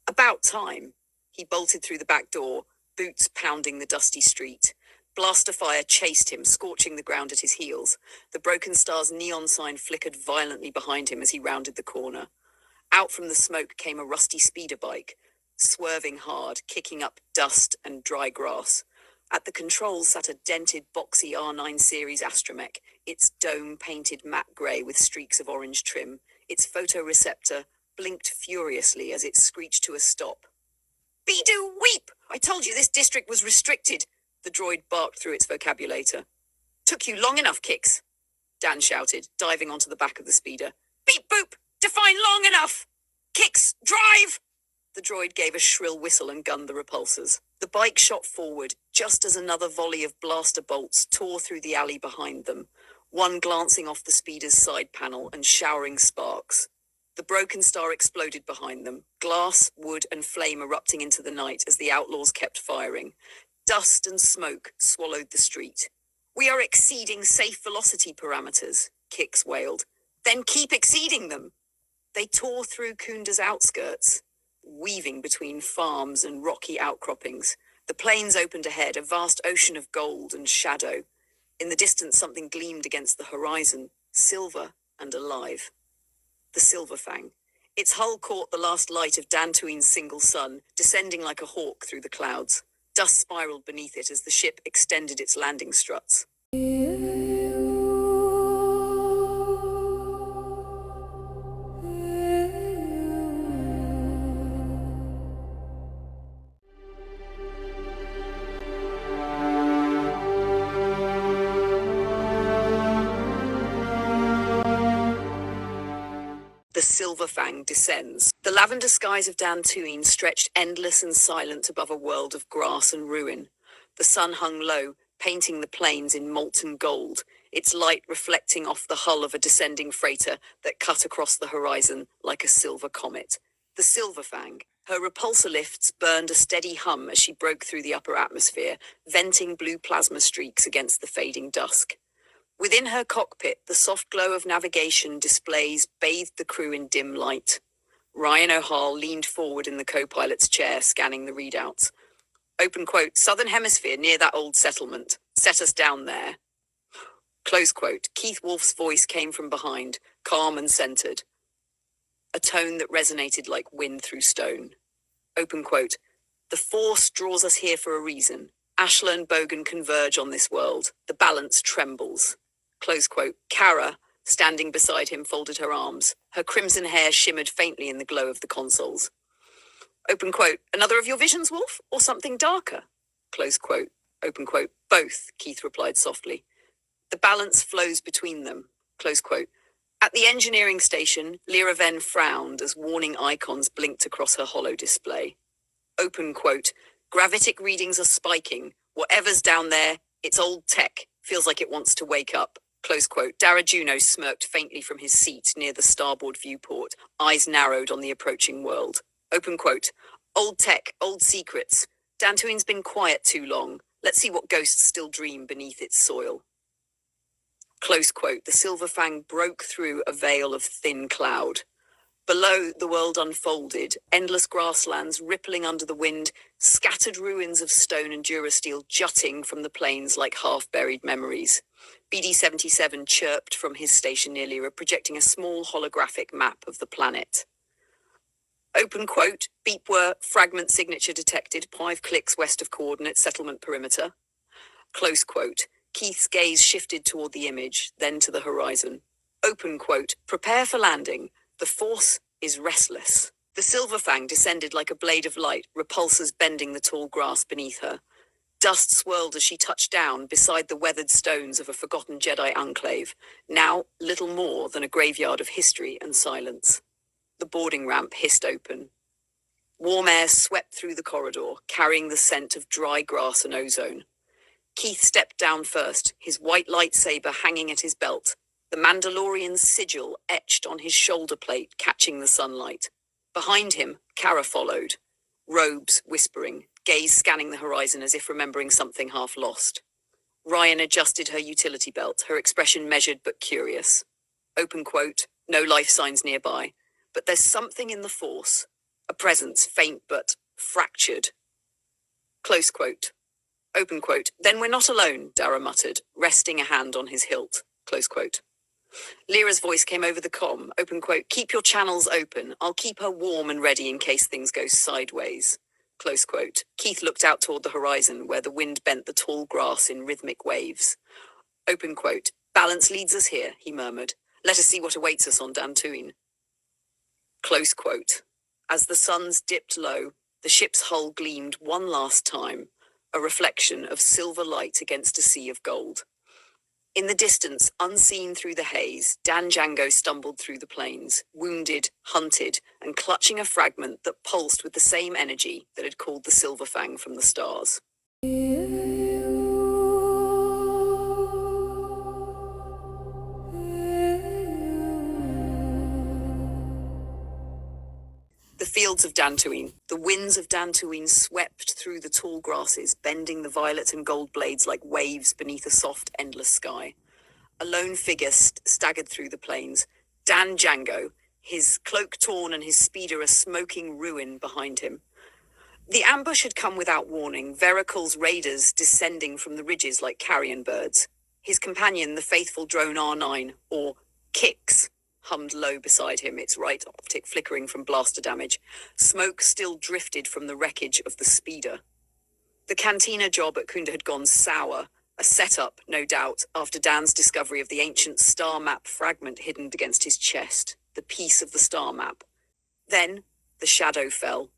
About time. He bolted through the back door, boots pounding the dusty street. Blaster fire chased him, scorching the ground at his heels. The Broken Star's neon sign flickered violently behind him as he rounded the corner. Out from the smoke came a rusty speeder bike, swerving hard, kicking up dust and dry grass. At the controls sat a dented, boxy R9 series astromech, its dome painted matte grey with streaks of orange trim. Its photoreceptor blinked furiously as it screeched to a stop. Bendu, weep! I told you this district was restricted, the droid barked through its vocabulator. Took you long enough, Kix, Dan shouted, diving onto the back of the speeder. Beep boop! Define long enough! Kix, drive! The droid gave a shrill whistle and gunned the repulsors. The bike shot forward, just as another volley of blaster bolts tore through the alley behind them, one glancing off the speeder's side panel and showering sparks. The Broken Star exploded behind them, glass, wood, and flame erupting into the night as the outlaws kept firing. Dust and smoke swallowed the street. We are exceeding safe velocity parameters, Kix wailed. Then keep exceeding them. They tore through Kunda's outskirts, weaving between farms and rocky outcroppings. The plains opened ahead, a vast ocean of gold and shadow. In the distance, something gleamed against the horizon, silver and alive. The Silver Fang. Its hull caught the last light of Dantooine's single sun, descending like a hawk through the clouds. Dust spiraled beneath it as the ship extended its landing struts. The Silver Fang descends. The lavender skies of Dantooine stretched endless and silent above a world of grass and ruin. The sun hung low, painting the plains in molten gold, its light reflecting off the hull of a descending freighter that cut across the horizon like a silver comet. The Silver Fang. Her repulsor lifts burned a steady hum as she broke through the upper atmosphere, venting blue plasma streaks against the fading dusk. Within her cockpit, the soft glow of navigation displays bathed the crew in dim light. Ryan O'Hall leaned forward in the co-pilot's chair, scanning the readouts. Open quote, Southern Hemisphere near that old settlement. Set us down there. Close quote. Keith Wolf's voice came from behind, calm and centered. A tone that resonated like wind through stone. Open quote. The Force draws us here for a reason. Ashla and Bogan converge on this world. The balance trembles. Close quote. Kara, standing beside him, folded her arms. Her crimson hair shimmered faintly in the glow of the consoles. Open quote. Another of your visions, Wolf? Or something darker? Close quote. Open quote. Both, Keith replied softly. The balance flows between them. Close quote. At the engineering station, Lyra Venn frowned as warning icons blinked across her hollow display. Open quote. Gravitic readings are spiking. Whatever's down there, it's old tech. Feels like it wants to wake up. Close quote. Dara Juno smirked faintly from his seat near the starboard viewport, eyes narrowed on the approaching world. Open quote. Old tech, old secrets. Dantooine's been quiet too long. Let's see what ghosts still dream beneath its soil. Close quote. The Silver Fang broke through a veil of thin cloud. Below, the world unfolded, endless grasslands rippling under the wind, scattered ruins of stone and durasteel jutting from the plains like half-buried memories. BD-77 chirped from his station near Lyra, projecting a small holographic map of the planet. Open quote, beepwere, fragment signature detected, 5 clicks west of coordinate settlement perimeter. Close quote. Keith's gaze shifted toward the image, then to the horizon. Open quote, prepare for landing. The Force is restless. The Silver Fang descended like a blade of light, repulsors bending the tall grass beneath her. Dust swirled as she touched down beside the weathered stones of a forgotten Jedi enclave, now little more than a graveyard of history and silence. The boarding ramp hissed open. Warm air swept through the corridor, carrying the scent of dry grass and ozone. Keith stepped down first, his white lightsaber hanging at his belt. the Mandalorian sigil etched on his shoulder plate, catching the sunlight. Behind him, Kara followed, robes whispering, gaze scanning the horizon as if remembering something half lost. Ryan adjusted her utility belt, her expression measured but curious. Open quote, no life signs nearby, but there's something in the force, a presence faint but fractured. Close quote. Open quote, then we're not alone, Dara muttered, resting a hand on his hilt. Close quote. Lyra's voice came over the comm, open quote, keep your channels open, I'll keep her warm and ready in case things go sideways. Close quote. Keith looked out toward the horizon where the wind bent the tall grass in rhythmic waves. Open quote, balance leads us here, he murmured. Let us see what awaits us on Dantooine. Close quote. As the suns dipped low, the ship's hull gleamed one last time, a reflection of silver light against a sea of gold. In the distance, unseen through the haze, Dan Django stumbled through the plains, wounded, hunted, and clutching a fragment that pulsed with the same energy that had called the Silver Fang from the stars. The fields of Dantooine, the winds of Dantooine swept through the tall grasses, bending the violet and gold blades like waves beneath a soft, endless sky. A lone figure staggered through the plains, Dan Django, his cloak torn and his speeder a smoking ruin behind him. The ambush had come without warning, Veracal's raiders descending from the ridges like carrion birds. His companion, the faithful drone R9, or Kix, hummed low beside him, its right optic flickering from blaster damage. Smoke still drifted from the wreckage of the speeder. The cantina job at Kunda had gone sour, a setup, no doubt, after Dan's discovery of the ancient star map fragment hidden against his chest, the piece of the star map. Then, the shadow fell.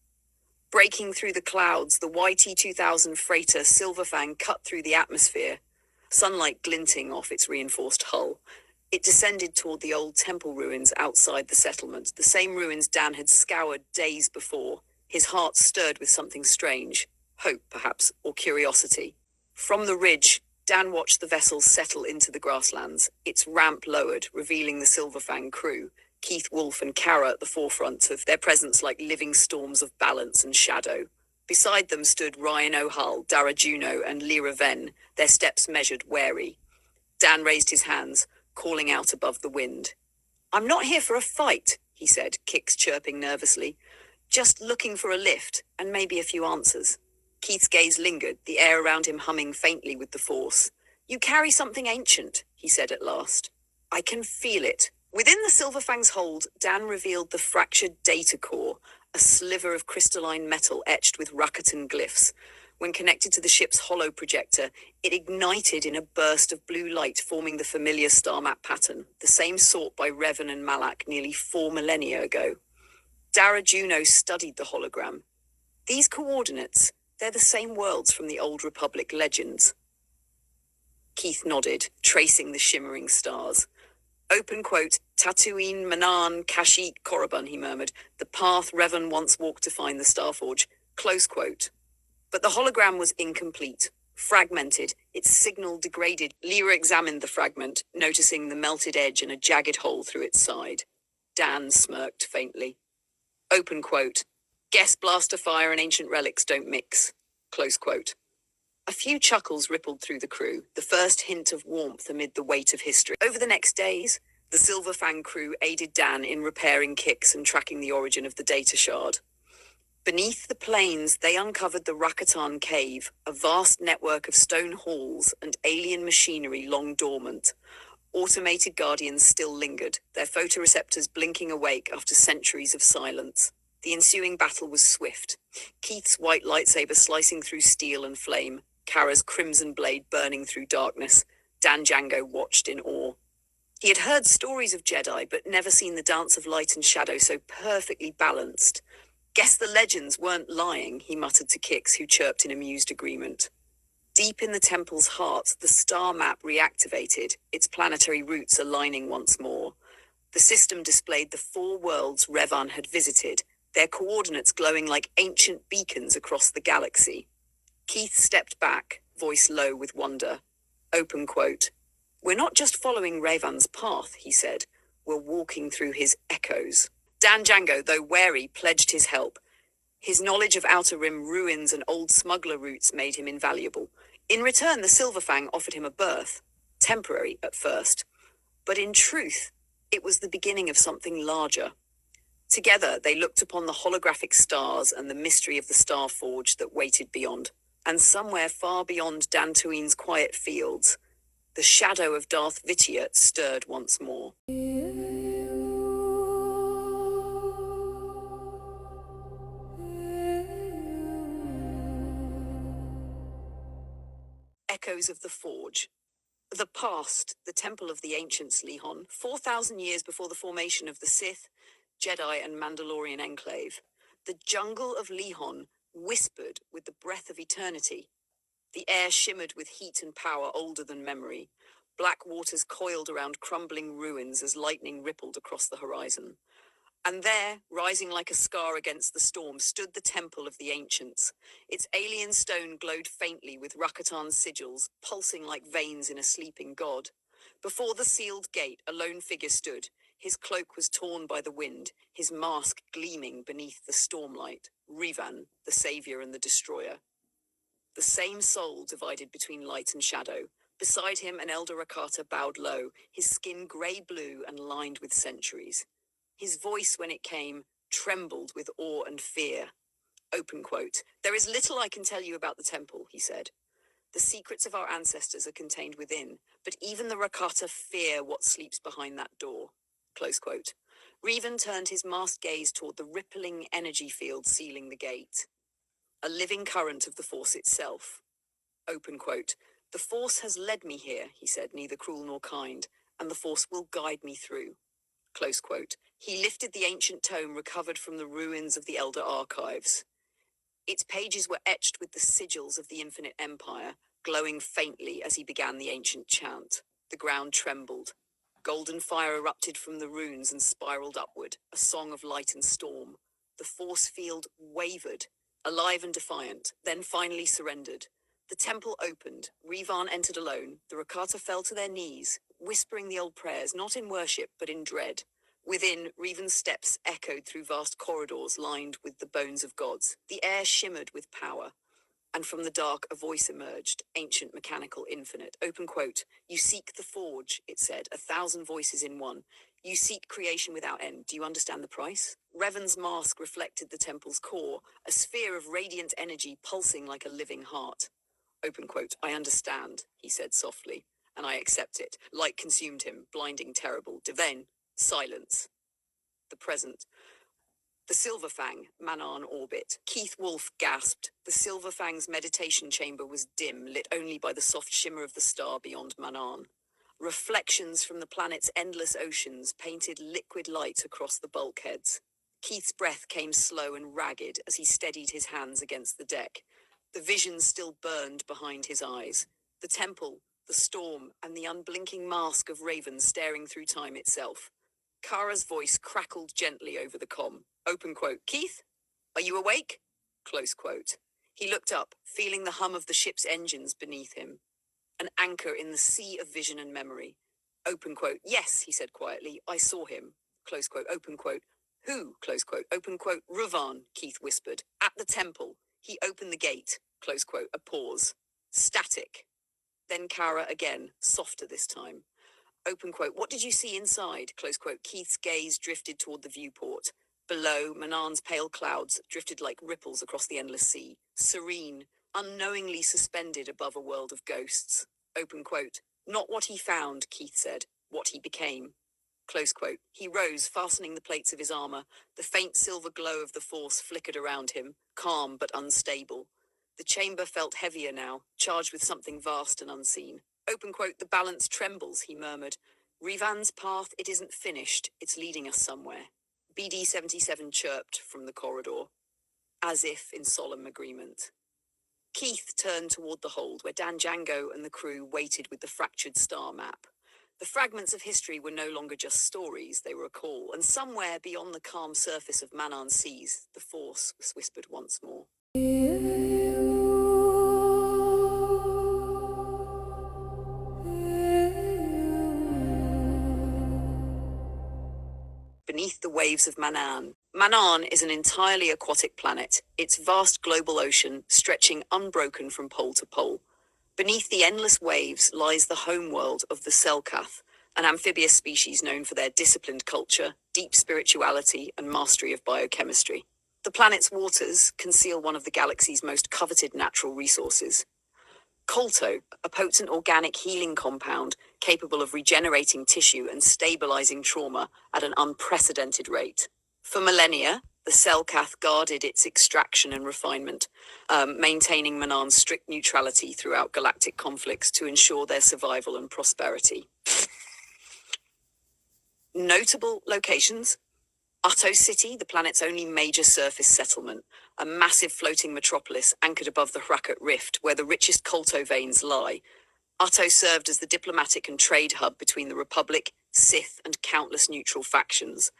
Breaking through the clouds, the YT-2000 freighter Silverfang cut through the atmosphere, sunlight glinting off its reinforced hull. It descended toward the old temple ruins outside the settlement, the same ruins Dan had scoured days before, his heart stirred with something strange, hope perhaps, or curiosity. From the ridge, Dan watched the vessel settle into the grasslands, its ramp lowered, revealing the Silverfang crew, Keith Wolf and Kara at the forefront of their presence like living storms of balance and shadow. Beside them stood Ryan O'Hull, Dara Juno, and Lyra Venn, their steps measured, wary. Dan raised his hands, calling out above the wind. I'm not here for a fight, he said, Kix chirping nervously. Just looking for a lift, and maybe a few answers. Keith's gaze lingered, the air around him humming faintly with the force. You carry something ancient, he said at last. I can feel it. Within the Silverfang's hold, Dan revealed the fractured data core, a sliver of crystalline metal etched with Rakuten glyphs. When connected to the ship's hollow projector, it ignited in a burst of blue light forming the familiar star map pattern, the same sought by Revan and Malak nearly 4 millennia ago. Dara Juno studied the hologram. These coordinates, they're the same worlds from the Old Republic legends. Keith nodded, tracing the shimmering stars. Open quote, Tatooine, Manan, Kashyyyk, Korriban, he murmured, the path Revan once walked to find the Starforge. Close quote. But the hologram was incomplete, fragmented, its signal degraded. Lyra examined the fragment, noticing the melted edge and a jagged hole through its side. Dan smirked faintly. Open quote. Guess blaster fire and ancient relics don't mix. Close quote. A few chuckles rippled through the crew, the first hint of warmth amid the weight of history. Over the next days, the Silverfang crew aided Dan in repairing Kix and tracking the origin of the data shard. Beneath the plains, they uncovered the Rakatan Cave, a vast network of stone halls and alien machinery long dormant. Automated guardians still lingered, their photoreceptors blinking awake after centuries of silence. The ensuing battle was swift, Keith's white lightsaber slicing through steel and flame, Kara's crimson blade burning through darkness. Dan Django watched in awe. He had heard stories of Jedi, but never seen the dance of light and shadow so perfectly balanced. Guess the legends weren't lying, he muttered to Kix, who chirped in amused agreement. Deep in the temple's heart, the star map reactivated, its planetary routes aligning once more. The system displayed the 4 worlds Revan had visited, their coordinates glowing like ancient beacons across the galaxy. Keith stepped back, voice low with wonder. Open quote. We're not just following Ravan's path, he said. We're walking through his echoes. Dan Django, though wary, pledged his help. His knowledge of Outer Rim ruins and old smuggler routes made him invaluable. In return, the Silverfang offered him a berth. Temporary at first. But in truth, it was the beginning of something larger. Together, they looked upon the holographic stars and the mystery of the Starforge that waited beyond. And somewhere far beyond Dantooine's quiet fields, the shadow of Darth Vitiate stirred once more. Echoes of the Forge. The past, the Temple of the Ancients, Lehon, 4,000 years before the formation of the Sith, Jedi and Mandalorian Enclave. The jungle of Lehon whispered with the breath of eternity. The air shimmered with heat and power older than memory. Black waters coiled around crumbling ruins as lightning rippled across the horizon. And there, rising like a scar against the storm, stood the Temple of the Ancients. Its alien stone glowed faintly with Rakatan sigils, pulsing like veins in a sleeping god. Before the sealed gate, a lone figure stood. His cloak was torn by the wind, his mask gleaming beneath the stormlight. Revan, the savior and the destroyer. The same soul divided between light and shadow. Beside him, an elder Rakata bowed low, his skin grey-blue and lined with centuries. His voice, when it came, trembled with awe and fear. Open quote. There is little I can tell you about the temple, he said. The secrets of our ancestors are contained within, but even the Rakata fear what sleeps behind that door. Close quote. Revan turned his masked gaze toward the rippling energy field sealing the gate. A living current of the Force itself. Open quote. The Force has led me here, he said, neither cruel nor kind, and the Force will guide me through. Close quote. He lifted the ancient tome recovered from the ruins of the Elder Archives. Its pages were etched with the sigils of the Infinite Empire, glowing faintly as he began the ancient chant. The ground trembled. Golden fire erupted from the runes and spiraled upward, a song of light and storm. The force field wavered, alive and defiant, then finally surrendered. The temple opened. Revan entered alone. The Rakata fell to their knees, whispering the old prayers, not in worship, but in dread. Within, Revan's steps echoed through vast corridors lined with the bones of gods. The air shimmered with power. And from the dark, a voice emerged, ancient, mechanical, infinite. Open quote. You seek the forge, it said, 1,000 voices in one. You seek creation without end. Do you understand the price? Revan's mask reflected the temple's core, a sphere of radiant energy pulsing like a living heart. Open quote. I understand, he said softly, and I accept it. Light consumed him, blinding, terrible. Then, silence. The present. The Silverfang, Manan orbit. Keith Wolf gasped. The Silverfang's meditation chamber was dim, lit only by the soft shimmer of the star beyond Manan. Reflections from the planet's endless oceans painted liquid light across the bulkheads. Keith's breath came slow and ragged as he steadied his hands against the deck. The vision still burned behind his eyes. The temple, the storm, and the unblinking mask of Raven staring through time itself. Kara's voice crackled gently over the comm. Open quote. Keith? Are you awake? Close quote. He looked up, feeling the hum of the ship's engines beneath him. An anchor in the sea of vision and memory. Open quote. Yes, he said quietly. I saw him. Close quote. Open quote. Who? Close quote. Open quote. Revan, Keith whispered. At the temple. He opened the gate. Close quote. A pause. Static. Then Kara again, softer this time. Open quote. What did you see inside? Close quote. Keith's gaze drifted toward the viewport. Below, Manan's pale clouds drifted like ripples across the endless sea. Serene, unknowingly suspended above a world of ghosts. Open quote. Not what he found, Keith said. What he became. Close quote. He rose, fastening the plates of his armor. The faint silver glow of the force flickered around him, calm but unstable. The chamber felt heavier now, charged with something vast and unseen. Open quote. The balance trembles, he murmured. Revan's path, it isn't finished. It's leading us somewhere. BD-77 chirped from the corridor, as if in solemn agreement. Keith turned toward the hold, where Dan Django and the crew waited with the fractured star map. The fragments of history were no longer just stories, they were a call, and somewhere beyond the calm surface of Manan seas, the force was whispered once more. waves of Manaan. Manaan is an entirely aquatic planet, its vast global ocean stretching unbroken from pole to pole. Beneath the endless waves lies the homeworld of the Selkath, an amphibious species known for their disciplined culture, deep spirituality, and mastery of biochemistry. The planet's waters conceal one of the galaxy's most coveted natural resources. Colto, a potent organic healing compound capable of regenerating tissue and stabilizing trauma at an unprecedented rate. For millennia, the Selkath guarded its extraction and refinement, maintaining Manaan's strict neutrality throughout galactic conflicts to ensure their survival and prosperity. Notable locations: Utto City, the planet's only major surface settlement, a massive floating metropolis anchored above the Hrakat Rift, where the richest colto veins lie. Utto served as the diplomatic and trade hub between the Republic, Sith, and countless neutral factions.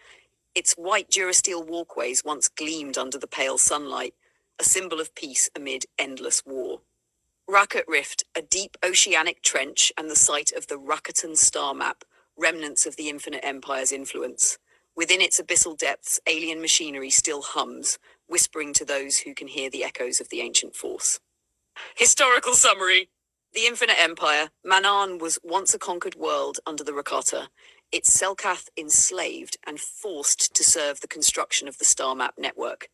Its white durasteel walkways once gleamed under the pale sunlight, a symbol of peace amid endless war. Hrakat Rift, a deep oceanic trench and the site of the Rakatan star map, remnants of the Infinite Empire's influence. Within its abyssal depths, alien machinery still hums, whispering to those who can hear the echoes of the ancient force. Historical summary. The Infinite Empire, Manaan, was once a conquered world under the Rakata, its Selkath enslaved and forced to serve the construction of the star map network.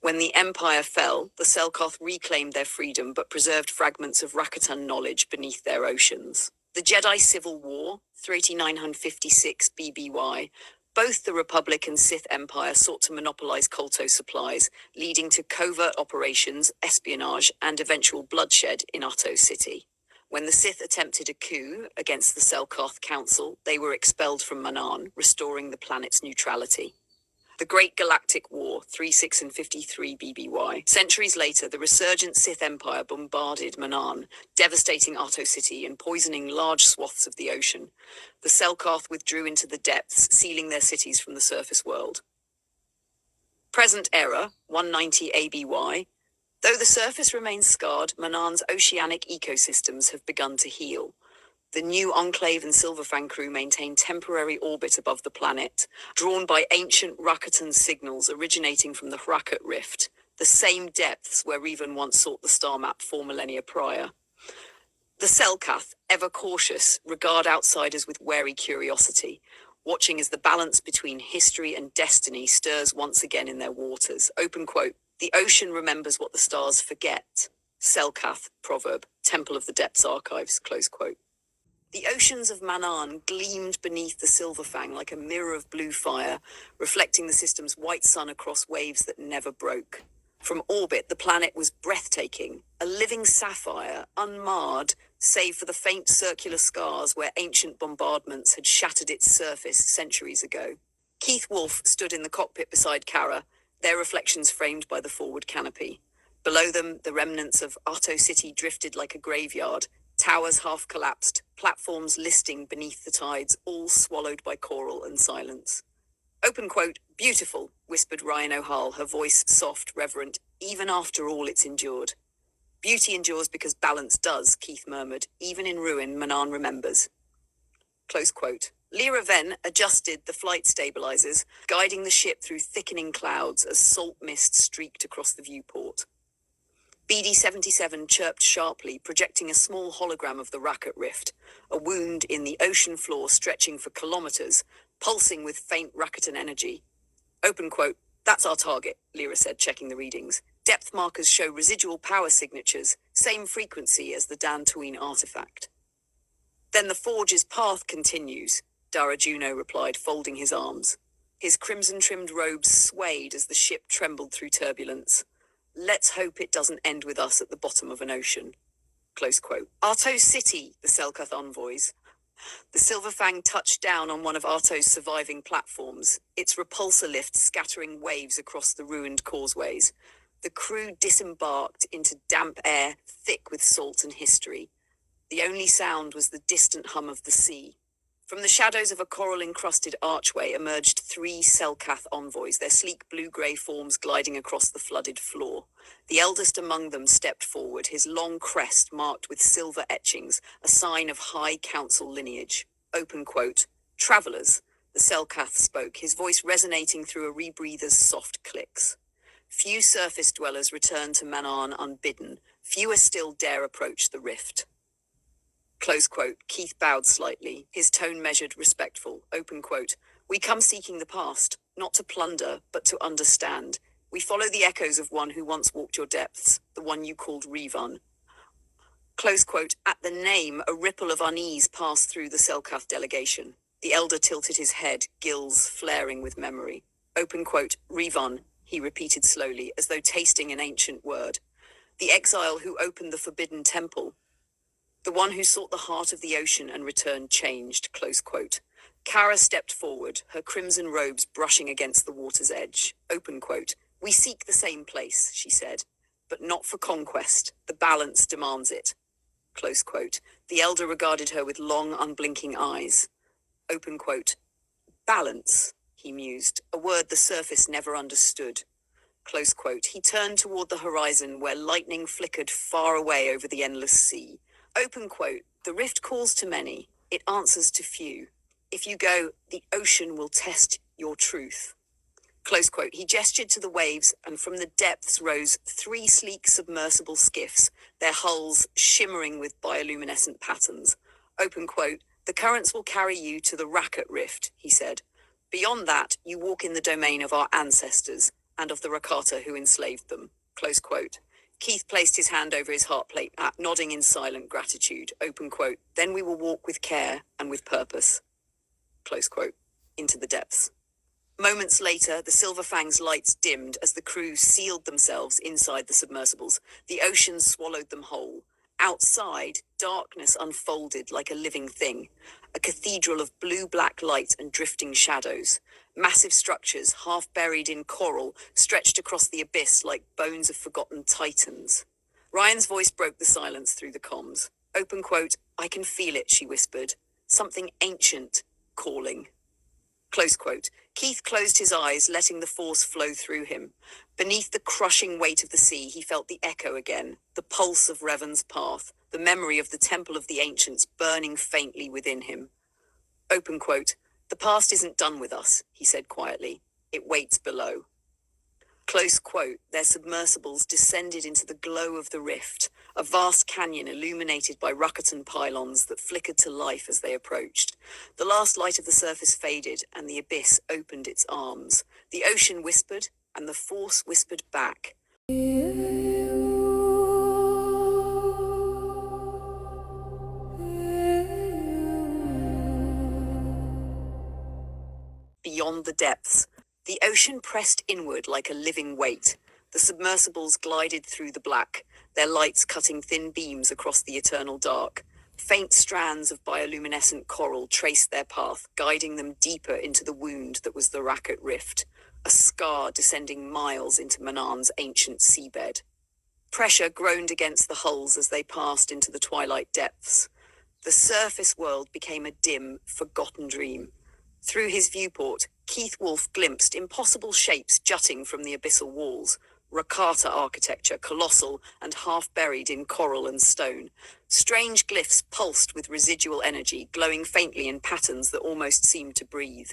When the Empire fell, the Selkath reclaimed their freedom but preserved fragments of Rakatan knowledge beneath their oceans. The Jedi Civil War, 3956 BBY, both the Republic and Sith Empire sought to monopolize colto supplies, leading to covert operations, espionage, and eventual bloodshed in Utto City. When the Sith attempted a coup against the Selkath Council, they were expelled from Manaan, restoring the planet's neutrality. The Great Galactic War, 36 and 53 BBY. Centuries later, the resurgent Sith Empire bombarded Manaan, devastating Utto City and poisoning large swaths of the ocean. The Selkath withdrew into the depths, sealing their cities from the surface world. Present era, 190 ABY. Though the surface remains scarred, Manaan's oceanic ecosystems have begun to heal. The new Enclave and Silverfang crew maintain temporary orbit above the planet, drawn by ancient Rakatan signals originating from the Hrakat Rift, the same depths where Revan once sought the star map 4 millennia prior. The Selkath, ever cautious, regard outsiders with wary curiosity, watching as the balance between history and destiny stirs once again in their waters. Open quote, "The ocean remembers what the stars forget." Selkath proverb, Temple of the Depths Archives, close quote. The oceans of Manaan gleamed beneath the Silverfang like a mirror of blue fire, reflecting the system's white sun across waves that never broke. From orbit, the planet was breathtaking, a living sapphire, unmarred, save for the faint circular scars where ancient bombardments had shattered its surface centuries ago. Keith Wolf stood in the cockpit beside Kara, their reflections framed by the forward canopy. Below them, the remnants of Utto City drifted like a graveyard, towers half collapsed, platforms listing beneath the tides, all swallowed by coral and silence. Open quote, "Beautiful," whispered Ryan O'Hall, her voice soft, reverent, "even after all it's endured." "Beauty endures because balance does," Keith murmured. "Even in ruin, Manaan remembers." Close quote. Lyra then adjusted the flight stabilizers, guiding the ship through thickening clouds as salt mist streaked across the viewport. BD-77 chirped sharply, projecting a small hologram of the Hrakat Rift, a wound in the ocean floor stretching for kilometers, pulsing with faint Rakatan energy. Open quote, "That's our target," Lyra said, checking the readings. "Depth markers show residual power signatures, same frequency as the Dantooine artifact." "Then the Forge's path continues," Dara Juno replied, folding his arms. His crimson-trimmed robes swayed as the ship trembled through turbulence. "Let's hope it doesn't end with us at the bottom of an ocean." Close quote. Utto City, the Selkath envoys. The Silverfang touched down on one of Arto's surviving platforms, its repulsor lift scattering waves across the ruined causeways. The crew disembarked into damp air, thick with salt and history. The only sound was the distant hum of the sea. From the shadows of a coral-encrusted archway emerged 3 Selkath envoys, their sleek blue-grey forms gliding across the flooded floor. The eldest among them stepped forward, his long crest marked with silver etchings, a sign of high council lineage. Open quote, "Travelers, The Selkath spoke, his voice resonating through a rebreather's soft clicks. Few surface dwellers return to Manaan unbidden. Fewer still dare approach the rift. Close quote. Keith bowed slightly, his tone measured, respectful. Open quote. We come seeking the past, not to plunder, but to understand. We follow the echoes of one who once walked your depths, the one you called Revan. Close quote. At the name, a ripple of unease passed through the Selkath delegation. The elder tilted his head, gills flaring with memory. Open quote. Revan, he repeated slowly, as though tasting an ancient word. The exile who opened the forbidden temple. The one who sought the heart of the ocean and returned changed. Close quote. Kara stepped forward, her crimson robes brushing against the water's edge. Open quote. We seek the same place, she said, but not for conquest. The balance demands it. Close quote. The elder regarded her with long, unblinking eyes. Open quote. Balance, he mused, a word the surface never understood. Close quote. He turned toward the horizon where lightning flickered far away over the endless sea. Open quote. The rift calls to many. It answers to few. If you go, the ocean will test your truth. Close quote. He gestured to the waves, and from the depths rose 3 sleek submersible skiffs, their hulls shimmering with bioluminescent patterns. Open quote. The currents will carry you to the Racket Rift, he said. Beyond that, you walk in the domain of our ancestors and of the Rakata who enslaved them. Close quote. Keith placed his hand over his heart plate, nodding in silent gratitude. Open quote. Then we will walk with care and with purpose. Close quote. Into the depths. Moments later, the Silver Fang's lights dimmed as the crew sealed themselves inside the submersibles. The ocean swallowed them whole. Outside, darkness unfolded like a living thing. A cathedral of blue-black light and drifting shadows. Massive structures, half buried in coral, stretched across the abyss like bones of forgotten titans. Ryan's voice broke the silence through the comms. Open quote. I can feel it, she whispered. Something ancient, calling. Close quote. Keith closed his eyes, letting the force flow through him. Beneath the crushing weight of the sea, he felt the echo again, the pulse of Revan's path, the memory of the Temple of the Ancients burning faintly within him. Open quote. The past isn't done with us, he said quietly. It waits below. Close quote. Their submersibles descended into the glow of the rift, a vast canyon illuminated by Rakatan pylons that flickered to life as they approached. The last light of the surface faded, and the abyss opened its arms. The ocean whispered, and the force whispered back. Beyond the depths, the ocean pressed inward like a living weight. The submersibles glided through the black, their lights cutting thin beams across the eternal dark. Faint strands of bioluminescent coral traced their path, guiding them deeper into the wound that was the Racket Rift, a scar descending miles into Manaan's ancient seabed. Pressure groaned against the hulls as they passed into the twilight depths. The surface world became a dim, forgotten dream. Through his viewport, Keith Wolfe glimpsed impossible shapes jutting from the abyssal walls, Rakata architecture, colossal and half-buried in coral and stone. Strange glyphs pulsed with residual energy, glowing faintly in patterns that almost seemed to breathe.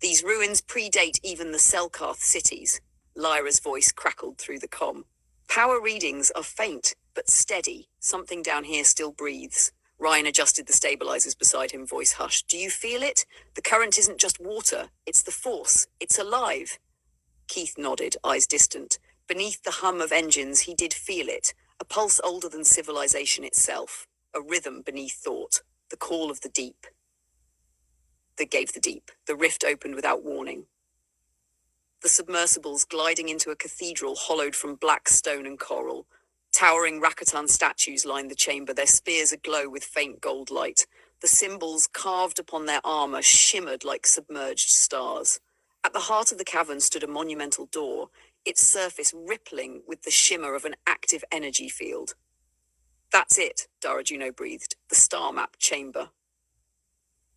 These ruins predate even the Selkath cities. Lyra's voice crackled through the comm. Power readings are faint, but steady. Something down here still breathes. Ryan adjusted the stabilizers beside him, voice hushed. Do you feel it? The current isn't just water. It's the force. It's alive. Keith nodded, eyes distant. Beneath the hum of engines, he did feel it. A pulse older than civilization itself. A rhythm beneath thought. The call of the deep. That gave the deep. The rift opened without warning. The submersibles gliding into a cathedral hollowed from black stone and coral. Towering Rakatan statues lined the chamber, their spears aglow with faint gold light. The symbols carved upon their armor shimmered like submerged stars. At the heart of the cavern stood a monumental door, its surface rippling with the shimmer of an active energy field. That's it, Dara Juno breathed, the star map chamber.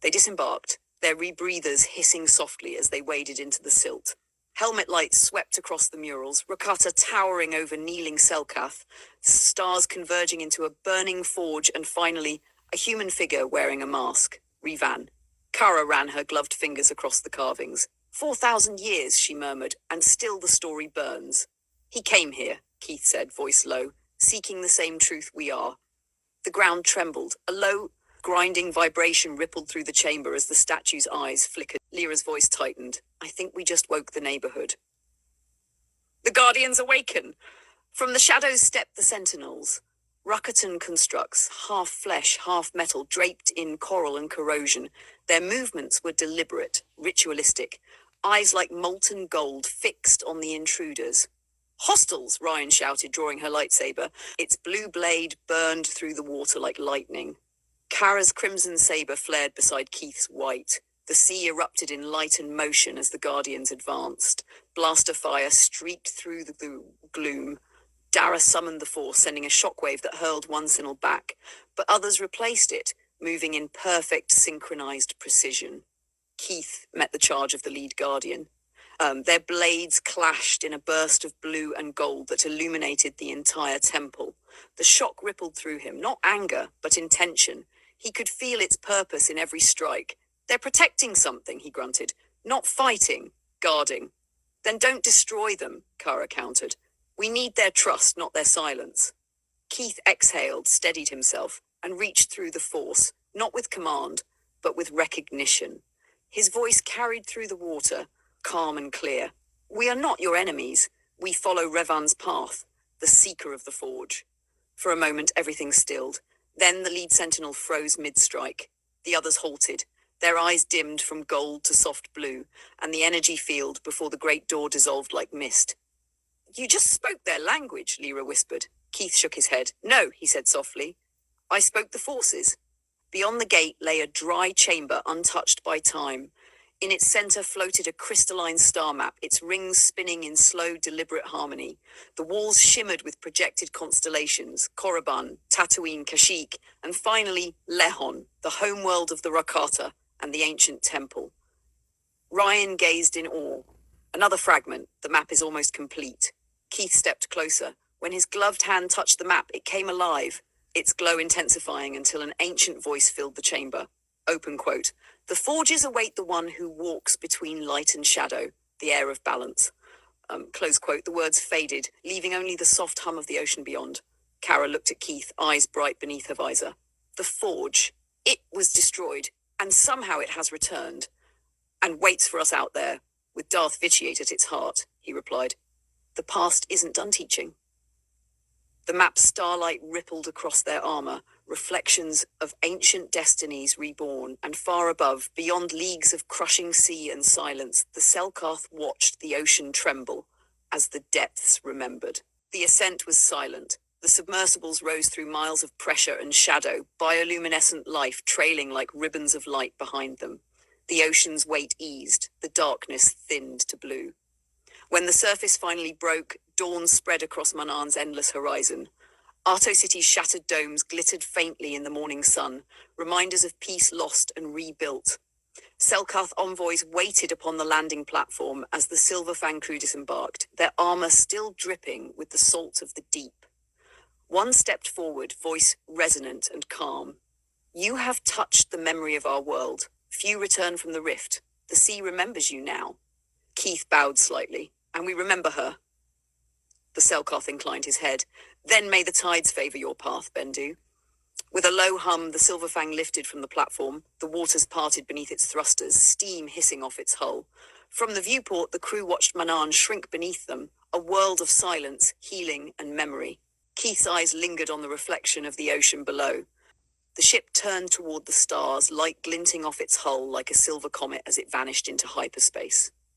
They disembarked, their rebreathers hissing softly as they waded into the silt. Helmet lights swept across the murals, Rakata towering over kneeling Selkath, stars converging into a burning forge, and finally, a human figure wearing a mask. Revan. Kara Kara ran her gloved fingers across the carvings. 4,000 years, she murmured, and still the story burns. He came here, Keith said, voice low, seeking the same truth we are. The ground trembled. A low, grinding vibration rippled through the chamber as the statue's eyes flickered. Lyra's voice tightened. I think we just woke the neighborhood. The Guardians awaken! From the shadows stepped the sentinels. Ruckerton constructs, half flesh, half metal, draped in coral and corrosion. Their movements were deliberate, ritualistic, eyes like molten gold fixed on the intruders. Hostiles, Ryan shouted, drawing her lightsaber. Its blue blade burned through the water like lightning. Kara's crimson saber flared beside Keith's white. The sea erupted in light and motion as the Guardians advanced. Blaster fire streaked through the gloom. Dara summoned the force, sending a shockwave that hurled one Sinnel back, but others replaced it, moving in perfect synchronized precision. Keith met the charge of the lead Guardian. Their blades clashed in a burst of blue and gold that illuminated the entire temple. The shock rippled through him, not anger, but intention. He could feel its purpose in every strike. They're protecting something, he grunted. Not fighting, guarding. Then don't destroy them, Kara countered. We need their trust, not their silence. Keith exhaled, steadied himself, and reached through the force, not with command, but with recognition. His voice carried through the water, calm and clear. We are not your enemies. We follow Revan's path, the seeker of the forge. For a moment, everything stilled. Then the lead sentinel froze mid-strike. The others halted, their eyes dimmed from gold to soft blue, and the energy field before the great door dissolved like mist. You just spoke their language, Lyra whispered. Keith shook his head. No, he said softly. I spoke the forces. Beyond the gate lay a dry chamber untouched by time. In its center floated a crystalline star map, its rings spinning in slow, deliberate harmony. The walls shimmered with projected constellations, Korriban, Tatooine, Kashyyyk, and finally Lehon, the homeworld of the Rakata and the ancient temple. Ryan gazed in awe. Another fragment, the map is almost complete. Keith stepped closer. When his gloved hand touched the map, it came alive, its glow intensifying until an ancient voice filled the chamber. Open quote. The forges await the one who walks between light and shadow, the air of balance. Close quote. The words faded, leaving only the soft hum of the ocean beyond. Kara looked at Keith, eyes bright beneath her visor. The forge. It was destroyed, and somehow it has returned. And waits for us out there, with Darth Vitiate at its heart, he replied. The past isn't done teaching. The map's starlight rippled across their armor, reflections of ancient destinies reborn, and far above, beyond leagues of crushing sea and silence, the Selkarth watched the ocean tremble as the depths remembered. The ascent was silent. The submersibles rose through miles of pressure and shadow, bioluminescent life trailing like ribbons of light behind them. The ocean's weight eased, the darkness thinned to blue. When the surface finally broke, dawn spread across Manan's endless horizon. Arto City's shattered domes glittered faintly in the morning sun, reminders of peace lost and rebuilt. Selkarth envoys waited upon the landing platform as the Silverfang crew disembarked, their armor still dripping with the salt of the deep. One stepped forward, voice resonant and calm. You have touched the memory of our world. Few return from the rift. The sea remembers you now. Keith bowed slightly. And we remember her. The Selkarth inclined his head. Then may the tides favor your path, Bendu. With a low hum, the Silverfang lifted from the platform. The waters parted beneath its thrusters, steam hissing off its hull. From the viewport, the crew watched Manan shrink beneath them, a world of silence, healing, and memory. Keith's eyes lingered on the reflection of the ocean below. The ship turned toward the stars, light glinting off its hull like a silver comet as it vanished into hyperspace.